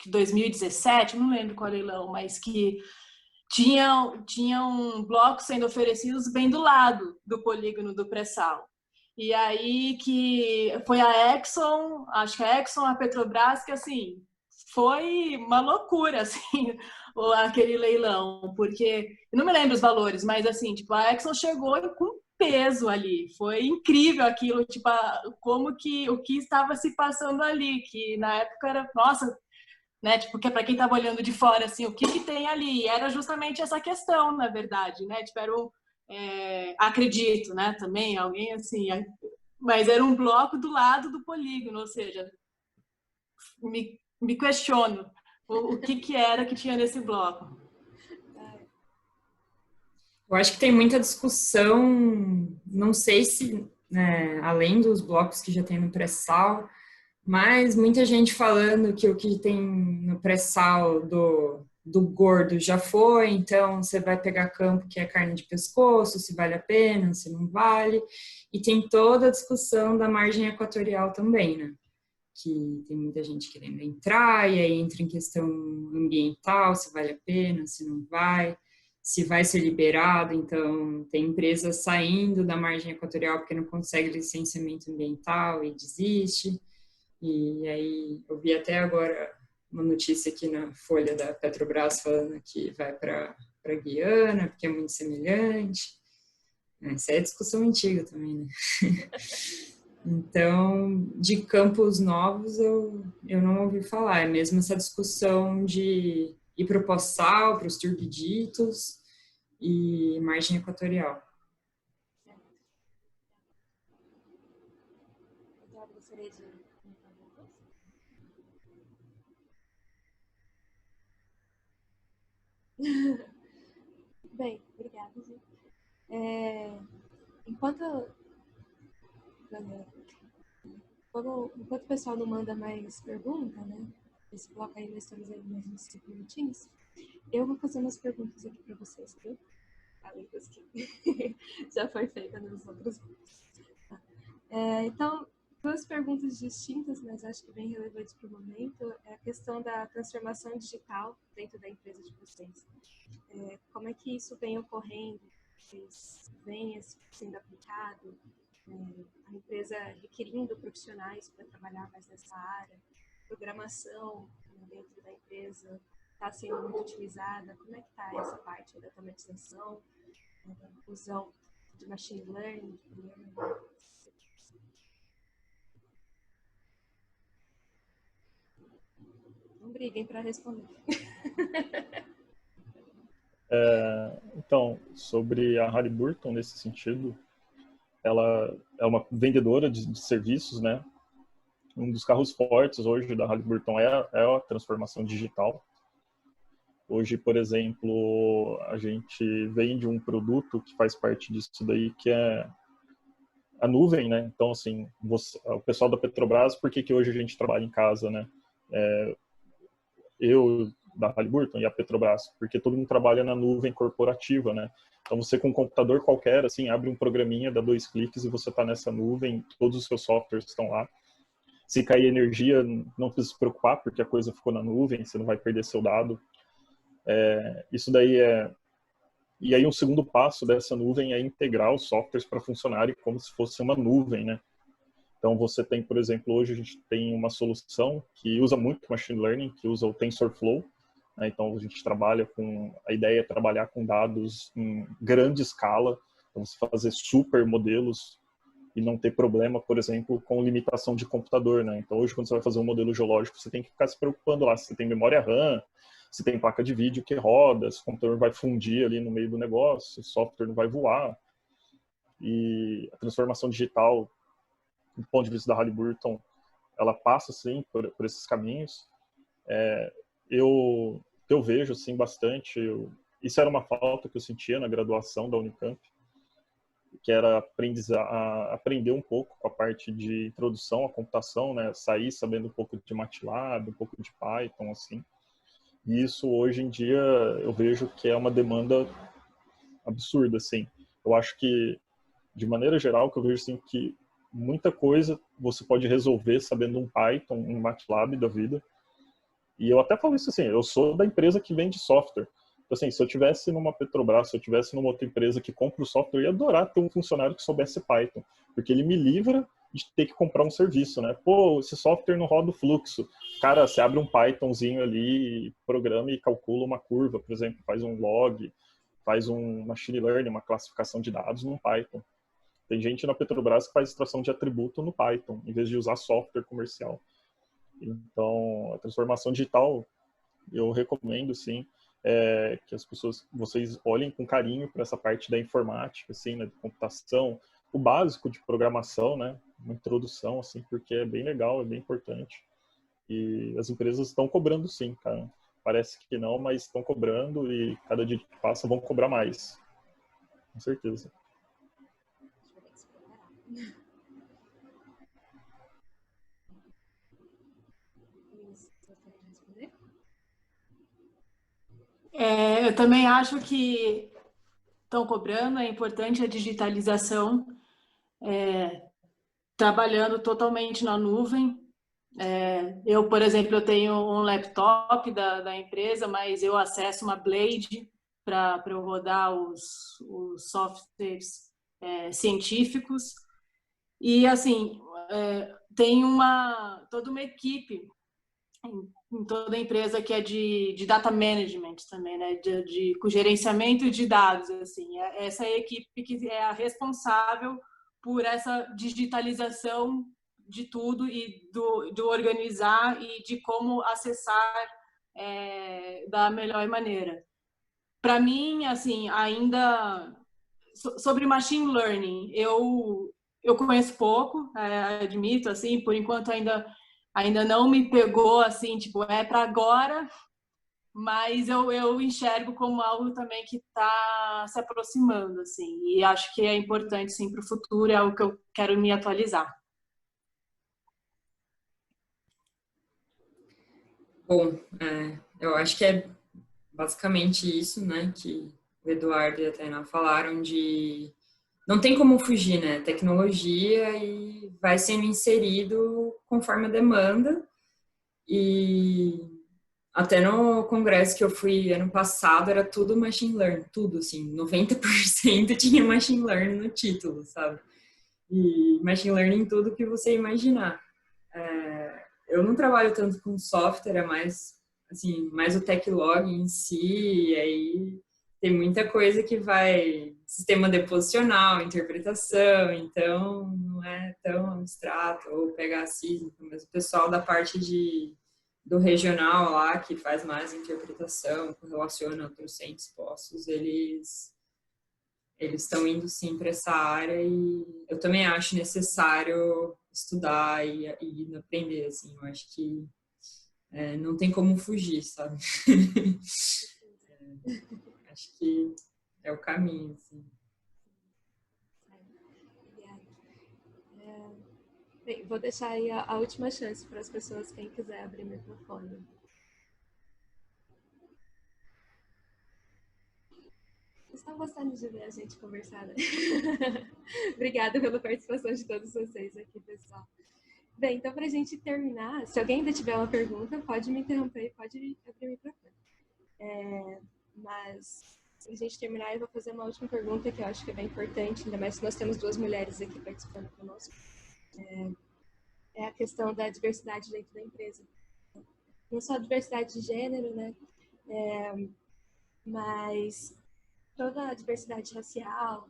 de 2017, não lembro qual leilão, mas que tinham blocos sendo oferecidos bem do lado do polígono do pré-sal. E aí que foi a Exxon, acho que a Exxon, a Petrobras, que assim, foi uma loucura, assim, aquele leilão, porque eu não me lembro os valores, mas assim, tipo, a Exxon chegou com peso ali, foi incrível aquilo, tipo, como que o que estava se passando ali, que na época era, nossa, né, tipo, que para quem estava olhando de fora, assim, o que tem ali, e era justamente essa questão, na verdade, né, tipo, era acredito, né, também, alguém assim, mas era um bloco do lado do polígono, ou seja, me questiono o que era que tinha nesse bloco. Eu acho que tem muita discussão, não sei se, né, além dos blocos que já tem no pré-sal, mas muita gente falando que o que tem no pré-sal do gordo já foi, então você vai pegar campo que é carne de pescoço, se vale a pena, se não vale. E tem toda a discussão da margem equatorial também, né? Que tem muita gente querendo entrar, e aí entra em questão ambiental, se vale a pena, se não vai, se vai ser liberado. Então, tem empresas saindo da margem equatorial porque não consegue licenciamento ambiental e desiste. E aí, eu vi até agora uma notícia aqui na Folha da Petrobras falando que vai para Guiana, porque é muito semelhante. Essa é discussão antiga também, né? Então, de campos novos, eu não ouvi falar. É mesmo essa discussão de ir para o pós-sal, para os turbiditos e margem equatorial. Eduardo, gostaria de... Bem, obrigada. Enquanto o pessoal não manda mais pergunta, né? Esse bloco aí nós estamos aí mais uns 5 minutinhos. Eu vou fazer umas perguntas aqui para vocês, viu? Além das que já foi feita nos outros grupos. Tá. Então, duas perguntas distintas, mas acho que bem relevantes para o momento, é a questão da transformação digital dentro da empresa de vocês. Como é que isso vem ocorrendo? Vocês vêm sendo aplicado? A empresa requerindo profissionais para trabalhar mais nessa área? Programação dentro da empresa está sendo muito utilizada? Como é que está essa parte da automatização, usão de machine learning? Não briguem para responder. Então, sobre a Halliburton, nesse sentido, ela é uma vendedora de serviços, né? Um dos carros fortes hoje da Halliburton é a transformação digital. Hoje, por exemplo, a gente vende um produto que faz parte disso daí, que é a nuvem, né? Então, assim, o pessoal da Petrobras, por que hoje a gente trabalha em casa, né? Eu da Halliburton e a Petrobras, porque todo mundo trabalha na nuvem corporativa, né? Então você com um computador qualquer, assim, abre um programinha, dá 2 cliques e você está nessa nuvem, todos os seus softwares estão lá. Se cair energia, não precisa se preocupar, porque a coisa ficou na nuvem, você não vai perder seu dado. Isso daí é... E aí um segundo passo dessa nuvem é integrar os softwares para funcionarem como se fosse uma nuvem, né? Então você tem, por exemplo, hoje a gente tem uma solução que usa muito machine learning, que usa o TensorFlow, né? Então a gente trabalha com... A ideia é trabalhar com dados em grande escala, então você fazer super modelos e não ter problema, por exemplo, com limitação de computador, né? Então hoje quando você vai fazer um modelo geológico, você tem que ficar se preocupando lá se você tem memória RAM, se tem placa de vídeo que roda, se o computador vai fundir ali no meio do negócio, o software não vai voar. E a transformação digital, do ponto de vista da Halliburton, ela passa, sim, por esses caminhos. Eu vejo, assim, bastante... Isso era uma falta que eu sentia na graduação da Unicamp, que era aprender um pouco com a parte de introdução à computação, né? Sair sabendo um pouco de MATLAB, um pouco de Python, assim. E isso, hoje em dia, eu vejo que é uma demanda absurda, assim. Eu acho que, de maneira geral, que eu vejo, assim, que muita coisa você pode resolver sabendo um Python, um MATLAB da vida. E eu até falo isso assim, eu sou da empresa que vende software. Então, assim, se eu tivesse numa Petrobras, se eu tivesse numa outra empresa que compra o software, eu ia adorar ter um funcionário que soubesse Python, porque ele me livra de ter que comprar um serviço, né? Pô, esse software não roda o fluxo. Cara, você abre um Pythonzinho ali, programa e calcula uma curva, por exemplo, faz um log, faz um machine learning, uma classificação de dados no Python. Tem gente na Petrobras que faz extração de atributo no Python, em vez de usar software comercial. Então, a transformação digital, eu recomendo, sim, que as pessoas, vocês olhem com carinho para essa parte da informática, assim, né, de computação, o básico de programação, né, uma introdução, assim, porque é bem legal, é bem importante. E as empresas estão cobrando, sim, cara. Parece que não, mas estão cobrando e cada dia que passa vão cobrar mais. Com certeza. Eu também acho que estão cobrando, é importante a digitalização, trabalhando totalmente na nuvem. Eu, por exemplo, eu tenho um laptop da empresa, mas eu acesso uma Blade para eu rodar os softwares científicos. E, assim, tem toda uma equipe em toda a empresa que é de data management também, né? Com gerenciamento de dados, assim. Essa é a equipe que é a responsável por essa digitalização de tudo e do organizar e de como acessar da melhor maneira. Para mim, assim, ainda sobre machine learning, eu conheço pouco, admito, assim, por enquanto ainda não me pegou, assim, tipo, para agora, mas eu enxergo como algo também que está se aproximando, assim, e acho que é importante, sim, para o futuro, é algo que eu quero me atualizar. Bom, eu acho que é basicamente isso, né, que o Eduardo e a Tainá falaram de... Não tem como fugir, né? Tecnologia e vai sendo inserido conforme a demanda. E até no congresso que eu fui ano passado, era tudo machine learning, tudo, assim, 90% tinha machine learning no título, sabe? E machine learning em tudo que você imaginar. Eu não trabalho tanto com software, é mais, assim, mais o Techlog em si, e aí tem muita coisa que vai sistema deposicional, interpretação, então não é tão abstrato, ou pegar sísmico, mas o pessoal da parte do regional lá, que faz mais interpretação, correlaciona trocentos postos, eles estão indo sim para essa área e eu também acho necessário estudar e aprender, assim, eu acho que não tem como fugir, sabe? Acho que é o caminho, assim. Bem, vou deixar aí a última chance para as pessoas, quem quiser abrir o microfone. estão gostando de ver a gente conversar, né? Obrigada pela participação de todos vocês aqui, pessoal. Bem, então, para a gente terminar, se alguém ainda tiver uma pergunta, pode me interromper, pode abrir o microfone. Mas, para a gente terminar, eu vou fazer uma última pergunta que eu acho que é bem importante, ainda mais que nós temos 2 mulheres aqui participando conosco. É a questão da diversidade dentro da empresa. Não só a diversidade de gênero, né? Mas toda a diversidade racial,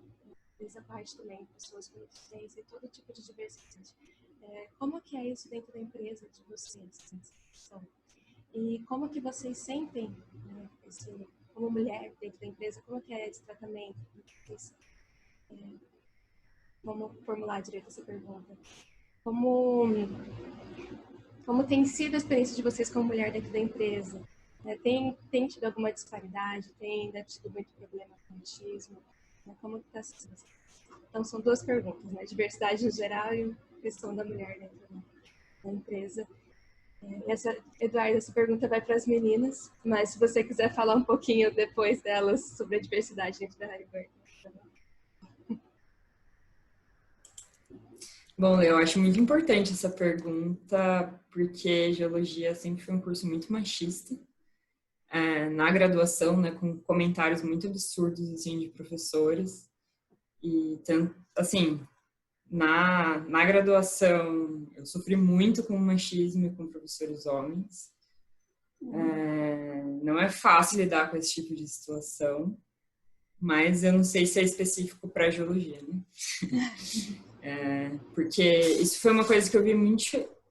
essa parte também, pessoas com deficiência, todo tipo de diversidade. Como que é isso dentro da empresa de vocês? E como que vocês sentem, né, como mulher dentro da empresa, como que é esse tratamento? Como formular direito essa pergunta? Como tem sido a experiência de vocês como mulher dentro da empresa? Tem tido alguma disparidade? Tem ainda tido muito problema com machismo? Como está sendo? Então, são 2 perguntas, né? Diversidade em geral e a questão da mulher dentro da empresa. Eduardo, essa pergunta vai para as meninas, mas se você quiser falar um pouquinho depois delas sobre a diversidade dentro da Halliburton. Bom, eu acho muito importante essa pergunta, porque geologia sempre foi um curso muito machista. Na graduação, né, com comentários muito absurdos, assim, de professores. E, tanto, assim, na graduação, eu sofri muito com o machismo e com professores homens. Não é fácil lidar com esse tipo de situação, mas eu não sei se é específico para a geologia, né? Porque isso foi uma coisa que eu vi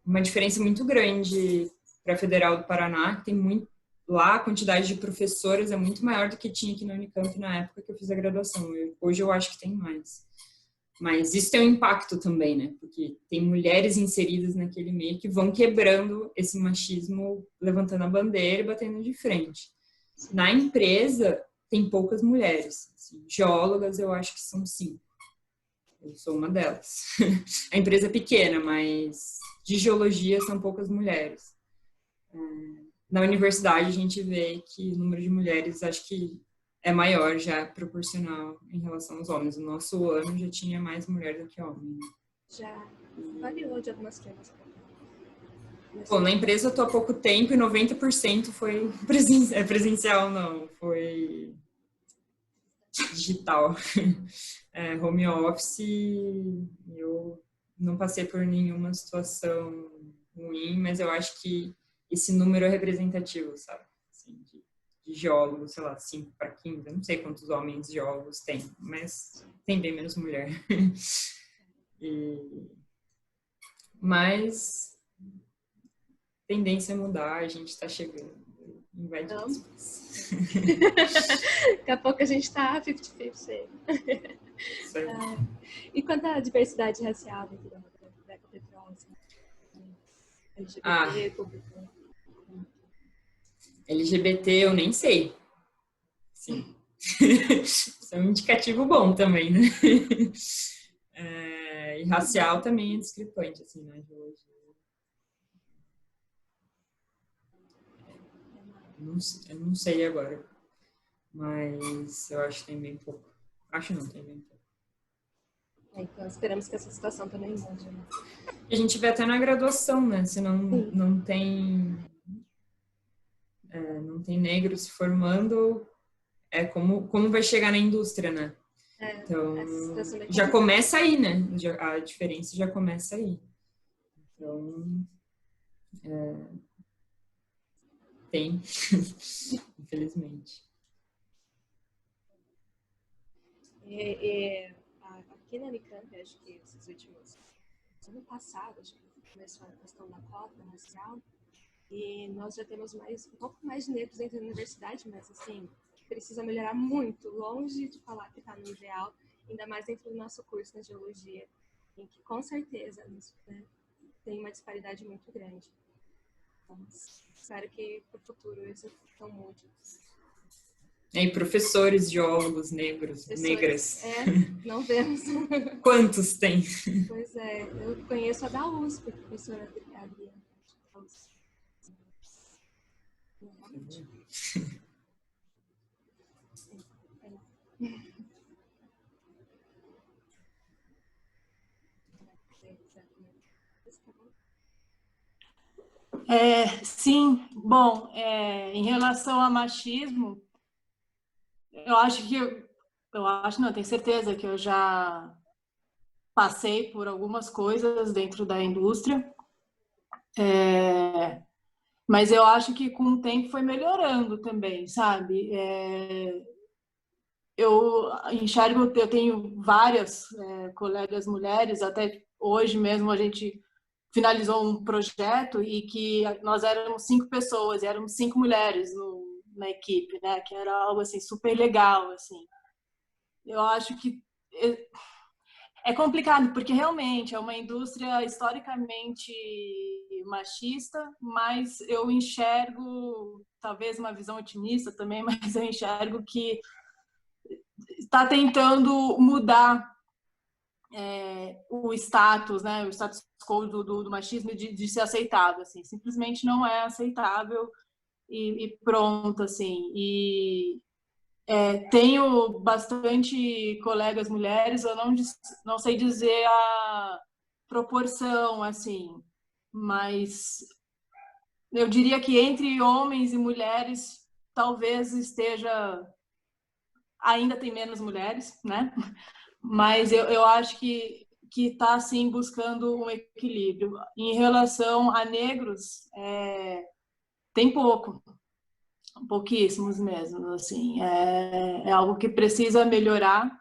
uma diferença muito grande para a Federal do Paraná, que tem muito, lá a quantidade de professores é muito maior do que tinha aqui na Unicamp na época que eu fiz a graduação. Hoje eu acho que tem mais. Mas isso tem um impacto também, né? Porque tem mulheres inseridas naquele meio que vão quebrando esse machismo, levantando a bandeira e batendo de frente. Na empresa, tem poucas mulheres. Assim, geólogas, eu acho que são 5. Eu sou uma delas. A empresa é pequena, mas de geologia são poucas mulheres. Na universidade, a gente vê que o número de mulheres, acho que é maior já, proporcional em relação aos homens. O nosso ano já tinha mais mulher do que homem. Já variou de algumas coisas. Bom, na empresa eu estou há pouco tempo e 90% foi presencial, não. Foi digital. Home office, eu não passei por nenhuma situação ruim, mas eu acho que esse número é representativo, sabe? Assim, de geólogos, sei lá, 5 para 15, eu não sei quantos homens geólogos tem, mas tem bem menos mulher. Mas tendência a mudar, a gente está chegando. Vai de Daqui a pouco a gente está 50-50. E quanto à diversidade racial dentro da Ecopetrol? LGBT, público? LGBT eu nem sei. Sim. Isso é um indicativo bom também, né? E racial também é discrepante, assim, né? Eu não sei agora, mas eu acho que tem bem pouco. Acho não, tem bem pouco. Então esperamos que essa situação também mude, né? A gente vê até na graduação, né? Se não tem negros se formando, como vai chegar na indústria, né? Então, já começa aí, né? A diferença já começa aí. Então, tem, infelizmente. Aqui na Unicamp, acho que esses últimos... ano passado, acho que começou a questão da cota racial, e nós já temos um pouco mais de negros dentro da universidade, mas assim, precisa melhorar muito, longe de falar que está no ideal, ainda mais dentro do nosso curso na geologia, em que com certeza, né, tem uma disparidade muito grande. Então, espero que para o futuro isso não mude. E professores, geólogos, negras. Não vemos. Quantos tem? Pois é, eu conheço a da USP, a professora Adriana. Sim, bom, em relação a machismo, eu acho que não, tenho certeza que eu já passei por algumas coisas dentro da indústria, mas eu acho que com o tempo foi melhorando também, sabe? Eu enxergo, eu tenho várias colegas mulheres, até hoje mesmo a gente finalizou um projeto e que nós éramos 5 pessoas, e éramos 5 mulheres na equipe, né? Que era algo assim super legal, assim. Eu acho que é complicado porque realmente é uma indústria historicamente machista, mas eu enxergo, talvez uma visão otimista também, mas eu enxergo que está tentando mudar o status, né, o status quo do machismo de ser aceitável, assim, simplesmente não é aceitável e pronto, assim. E tenho bastante colegas mulheres, eu não sei dizer a proporção, assim, mas eu diria que entre homens e mulheres talvez esteja ainda tem menos mulheres, né? Mas eu acho que está, sim, buscando um equilíbrio. Em relação a negros, tem pouquíssimos mesmo, assim. É algo que precisa melhorar.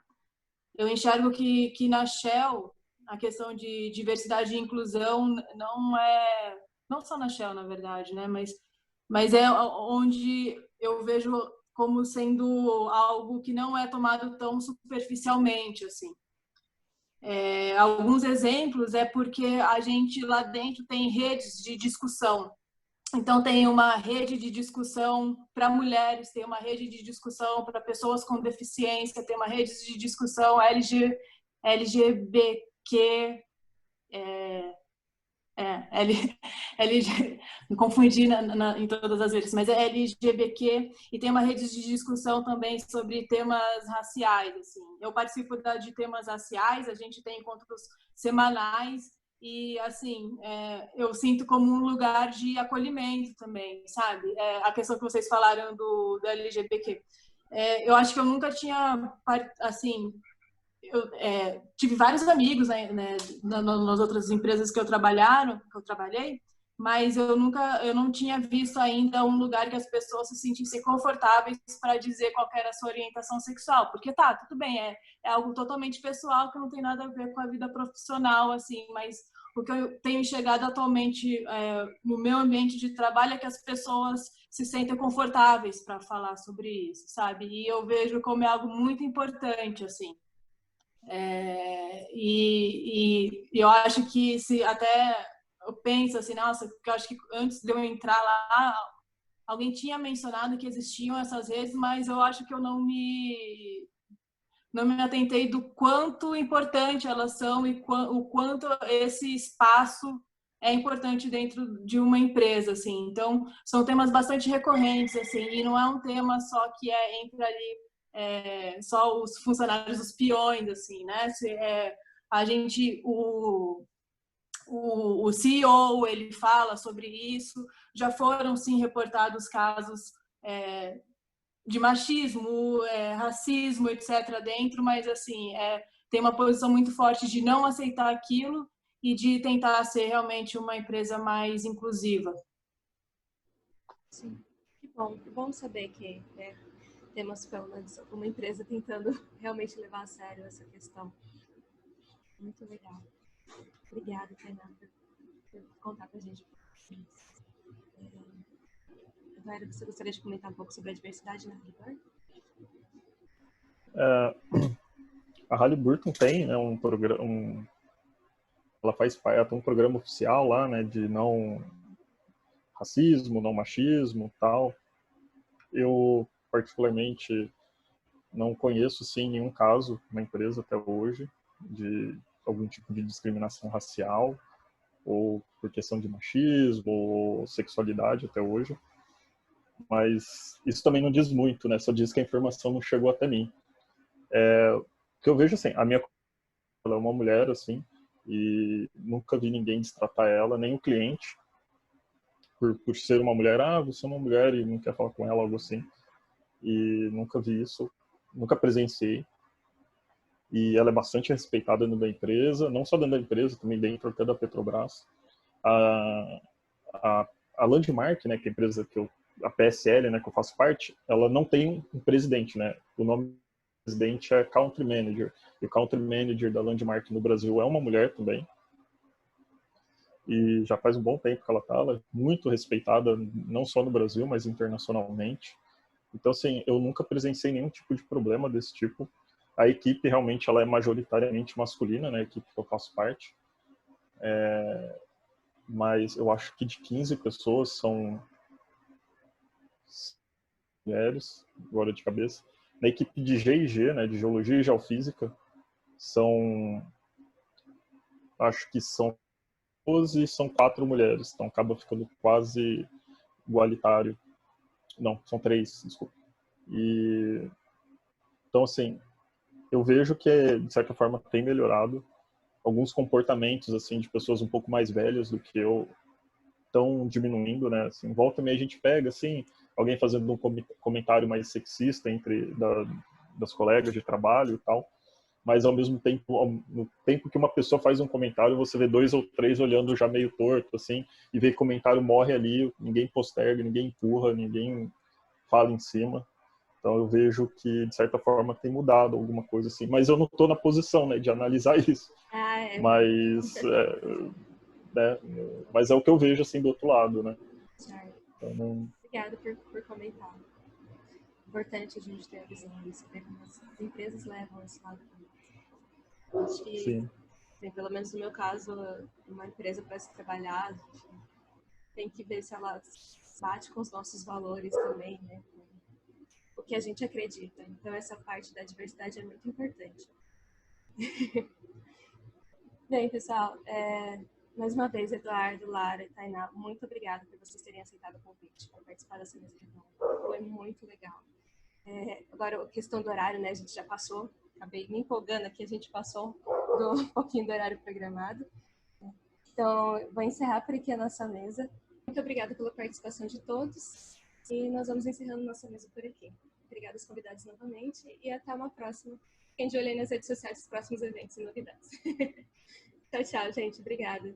Eu enxergo que na Shell, a questão de diversidade e inclusão não só na Shell, na verdade, né? Mas é onde eu vejo como sendo algo que não é tomado tão superficialmente, assim. Alguns exemplos é porque a gente lá dentro tem redes de discussão. Então, tem uma rede de discussão para mulheres, tem uma rede de discussão para pessoas com deficiência, tem uma rede de discussão LGBTQ, me confundi em todas as vezes, mas é LGBTQ, e tem uma rede de discussão também sobre temas raciais. Assim. Eu participo de temas raciais, a gente tem encontros semanais, e assim, eu sinto como um lugar de acolhimento também, sabe? A questão que vocês falaram do LGBTQ. Eu acho que eu nunca tinha, assim, eu tive vários amigos, né, nas outras empresas que eu trabalhei, mas eu não tinha visto ainda um lugar que as pessoas se sentissem confortáveis para dizer qual era a sua orientação sexual, porque tá, tudo bem, é algo totalmente pessoal que não tem nada a ver com a vida profissional, assim, mas o que eu tenho enxergado atualmente no meu ambiente de trabalho é que as pessoas se sentem confortáveis para falar sobre isso, sabe? E eu vejo como é algo muito importante, assim. E eu acho que se até eu penso assim, nossa, porque eu acho que antes de eu entrar lá, alguém tinha mencionado que existiam essas redes, mas eu acho que eu não me atentei do quanto importante elas são e o quanto esse espaço é importante dentro de uma empresa, assim. Então, são temas bastante recorrentes, assim, e não é um tema só que entre ali só os funcionários, os peões, assim, né? A gente, o CEO, ele fala sobre isso, já foram, sim, reportados casos de machismo, racismo, etc. dentro, mas, assim, tem uma posição muito forte de não aceitar aquilo e de tentar ser realmente uma empresa mais inclusiva. Sim, que bom saber que temos pelo menos uma empresa tentando realmente levar a sério essa questão. Muito legal. Obrigada, Tainá, por contar com a gente. Vera, você gostaria de comentar um pouco sobre a diversidade na Halliburton? A Halliburton tem, né, um programa, ela faz parte de um programa oficial lá, né, de não racismo, não machismo, tal. Eu particularmente não conheço, sim, nenhum caso na empresa até hoje de algum tipo de discriminação racial ou por questão de machismo ou sexualidade até hoje. Mas isso também não diz muito, né? Só diz que a informação não chegou até mim. O que eu vejo, assim, a minha ela é uma mulher, assim, e nunca vi ninguém destratar ela, nem o cliente, por ser uma mulher, você é uma mulher e não quer falar com ela, algo assim. E nunca vi isso, nunca presenciei. E ela é bastante respeitada dentro da empresa, não só dentro da empresa, também dentro até da Petrobras. A, a Landmark, né, que é a empresa a PSL, né, que eu faço parte, ela não tem um presidente, né? O nome do presidente é Country Manager. E o Country Manager da Landmark no Brasil é uma mulher também. E já faz um bom tempo que ela é muito respeitada, não só no Brasil, mas internacionalmente. Então, assim, eu nunca presenciei nenhum tipo de problema desse tipo. A equipe realmente ela é majoritariamente masculina, né, a equipe que eu faço parte. Mas eu acho que de 15 pessoas são mulheres, agora de cabeça. Na equipe de G&G, né, de Geologia e Geofísica, acho que são 12 e são 4 mulheres, então acaba ficando quase igualitário. Não, são 3, desculpa. Então, assim, eu vejo que, de certa forma, tem melhorado. Alguns comportamentos, assim, de pessoas um pouco mais velhas do que eu estão diminuindo, né? Assim, volta e meia a gente pega, assim, alguém fazendo um comentário mais sexista das colegas de trabalho e tal, mas ao mesmo tempo, no tempo que uma pessoa faz um comentário, você vê 2 ou 3 olhando já meio torto, assim, e vê que o comentário morre ali, ninguém posterga, ninguém empurra, ninguém fala em cima. Então eu vejo que, de certa forma, tem mudado alguma coisa assim. Mas eu não estou na posição, né, de analisar isso. Mas, né, mas é o que eu vejo assim do outro lado, né? Então, não... Obrigada por comentar. Importante a gente ter a visão disso, ver como as empresas levam esse lado também. Acho que, sim, pelo menos no meu caso, uma empresa para se trabalhar, a gente tem que ver se ela bate com os nossos valores também, né? O que a gente acredita. Então, essa parte da diversidade é muito importante. Bem, pessoal, mais uma vez, Eduardo, Lara e Tainá, muito obrigada por vocês terem aceitado o convite para participar dessa mesa redonda. Foi muito legal. Agora, a questão do horário, né? A gente já passou, acabei me empolgando aqui, a gente passou um pouquinho do horário programado. Então, vou encerrar por aqui a nossa mesa. Muito obrigada pela participação de todos e nós vamos encerrando nossa mesa por aqui. Obrigada aos convidados novamente e até uma próxima. Fiquem de olho aí nas redes sociais dos próximos eventos e novidades. Tchau, tchau, gente. Obrigada.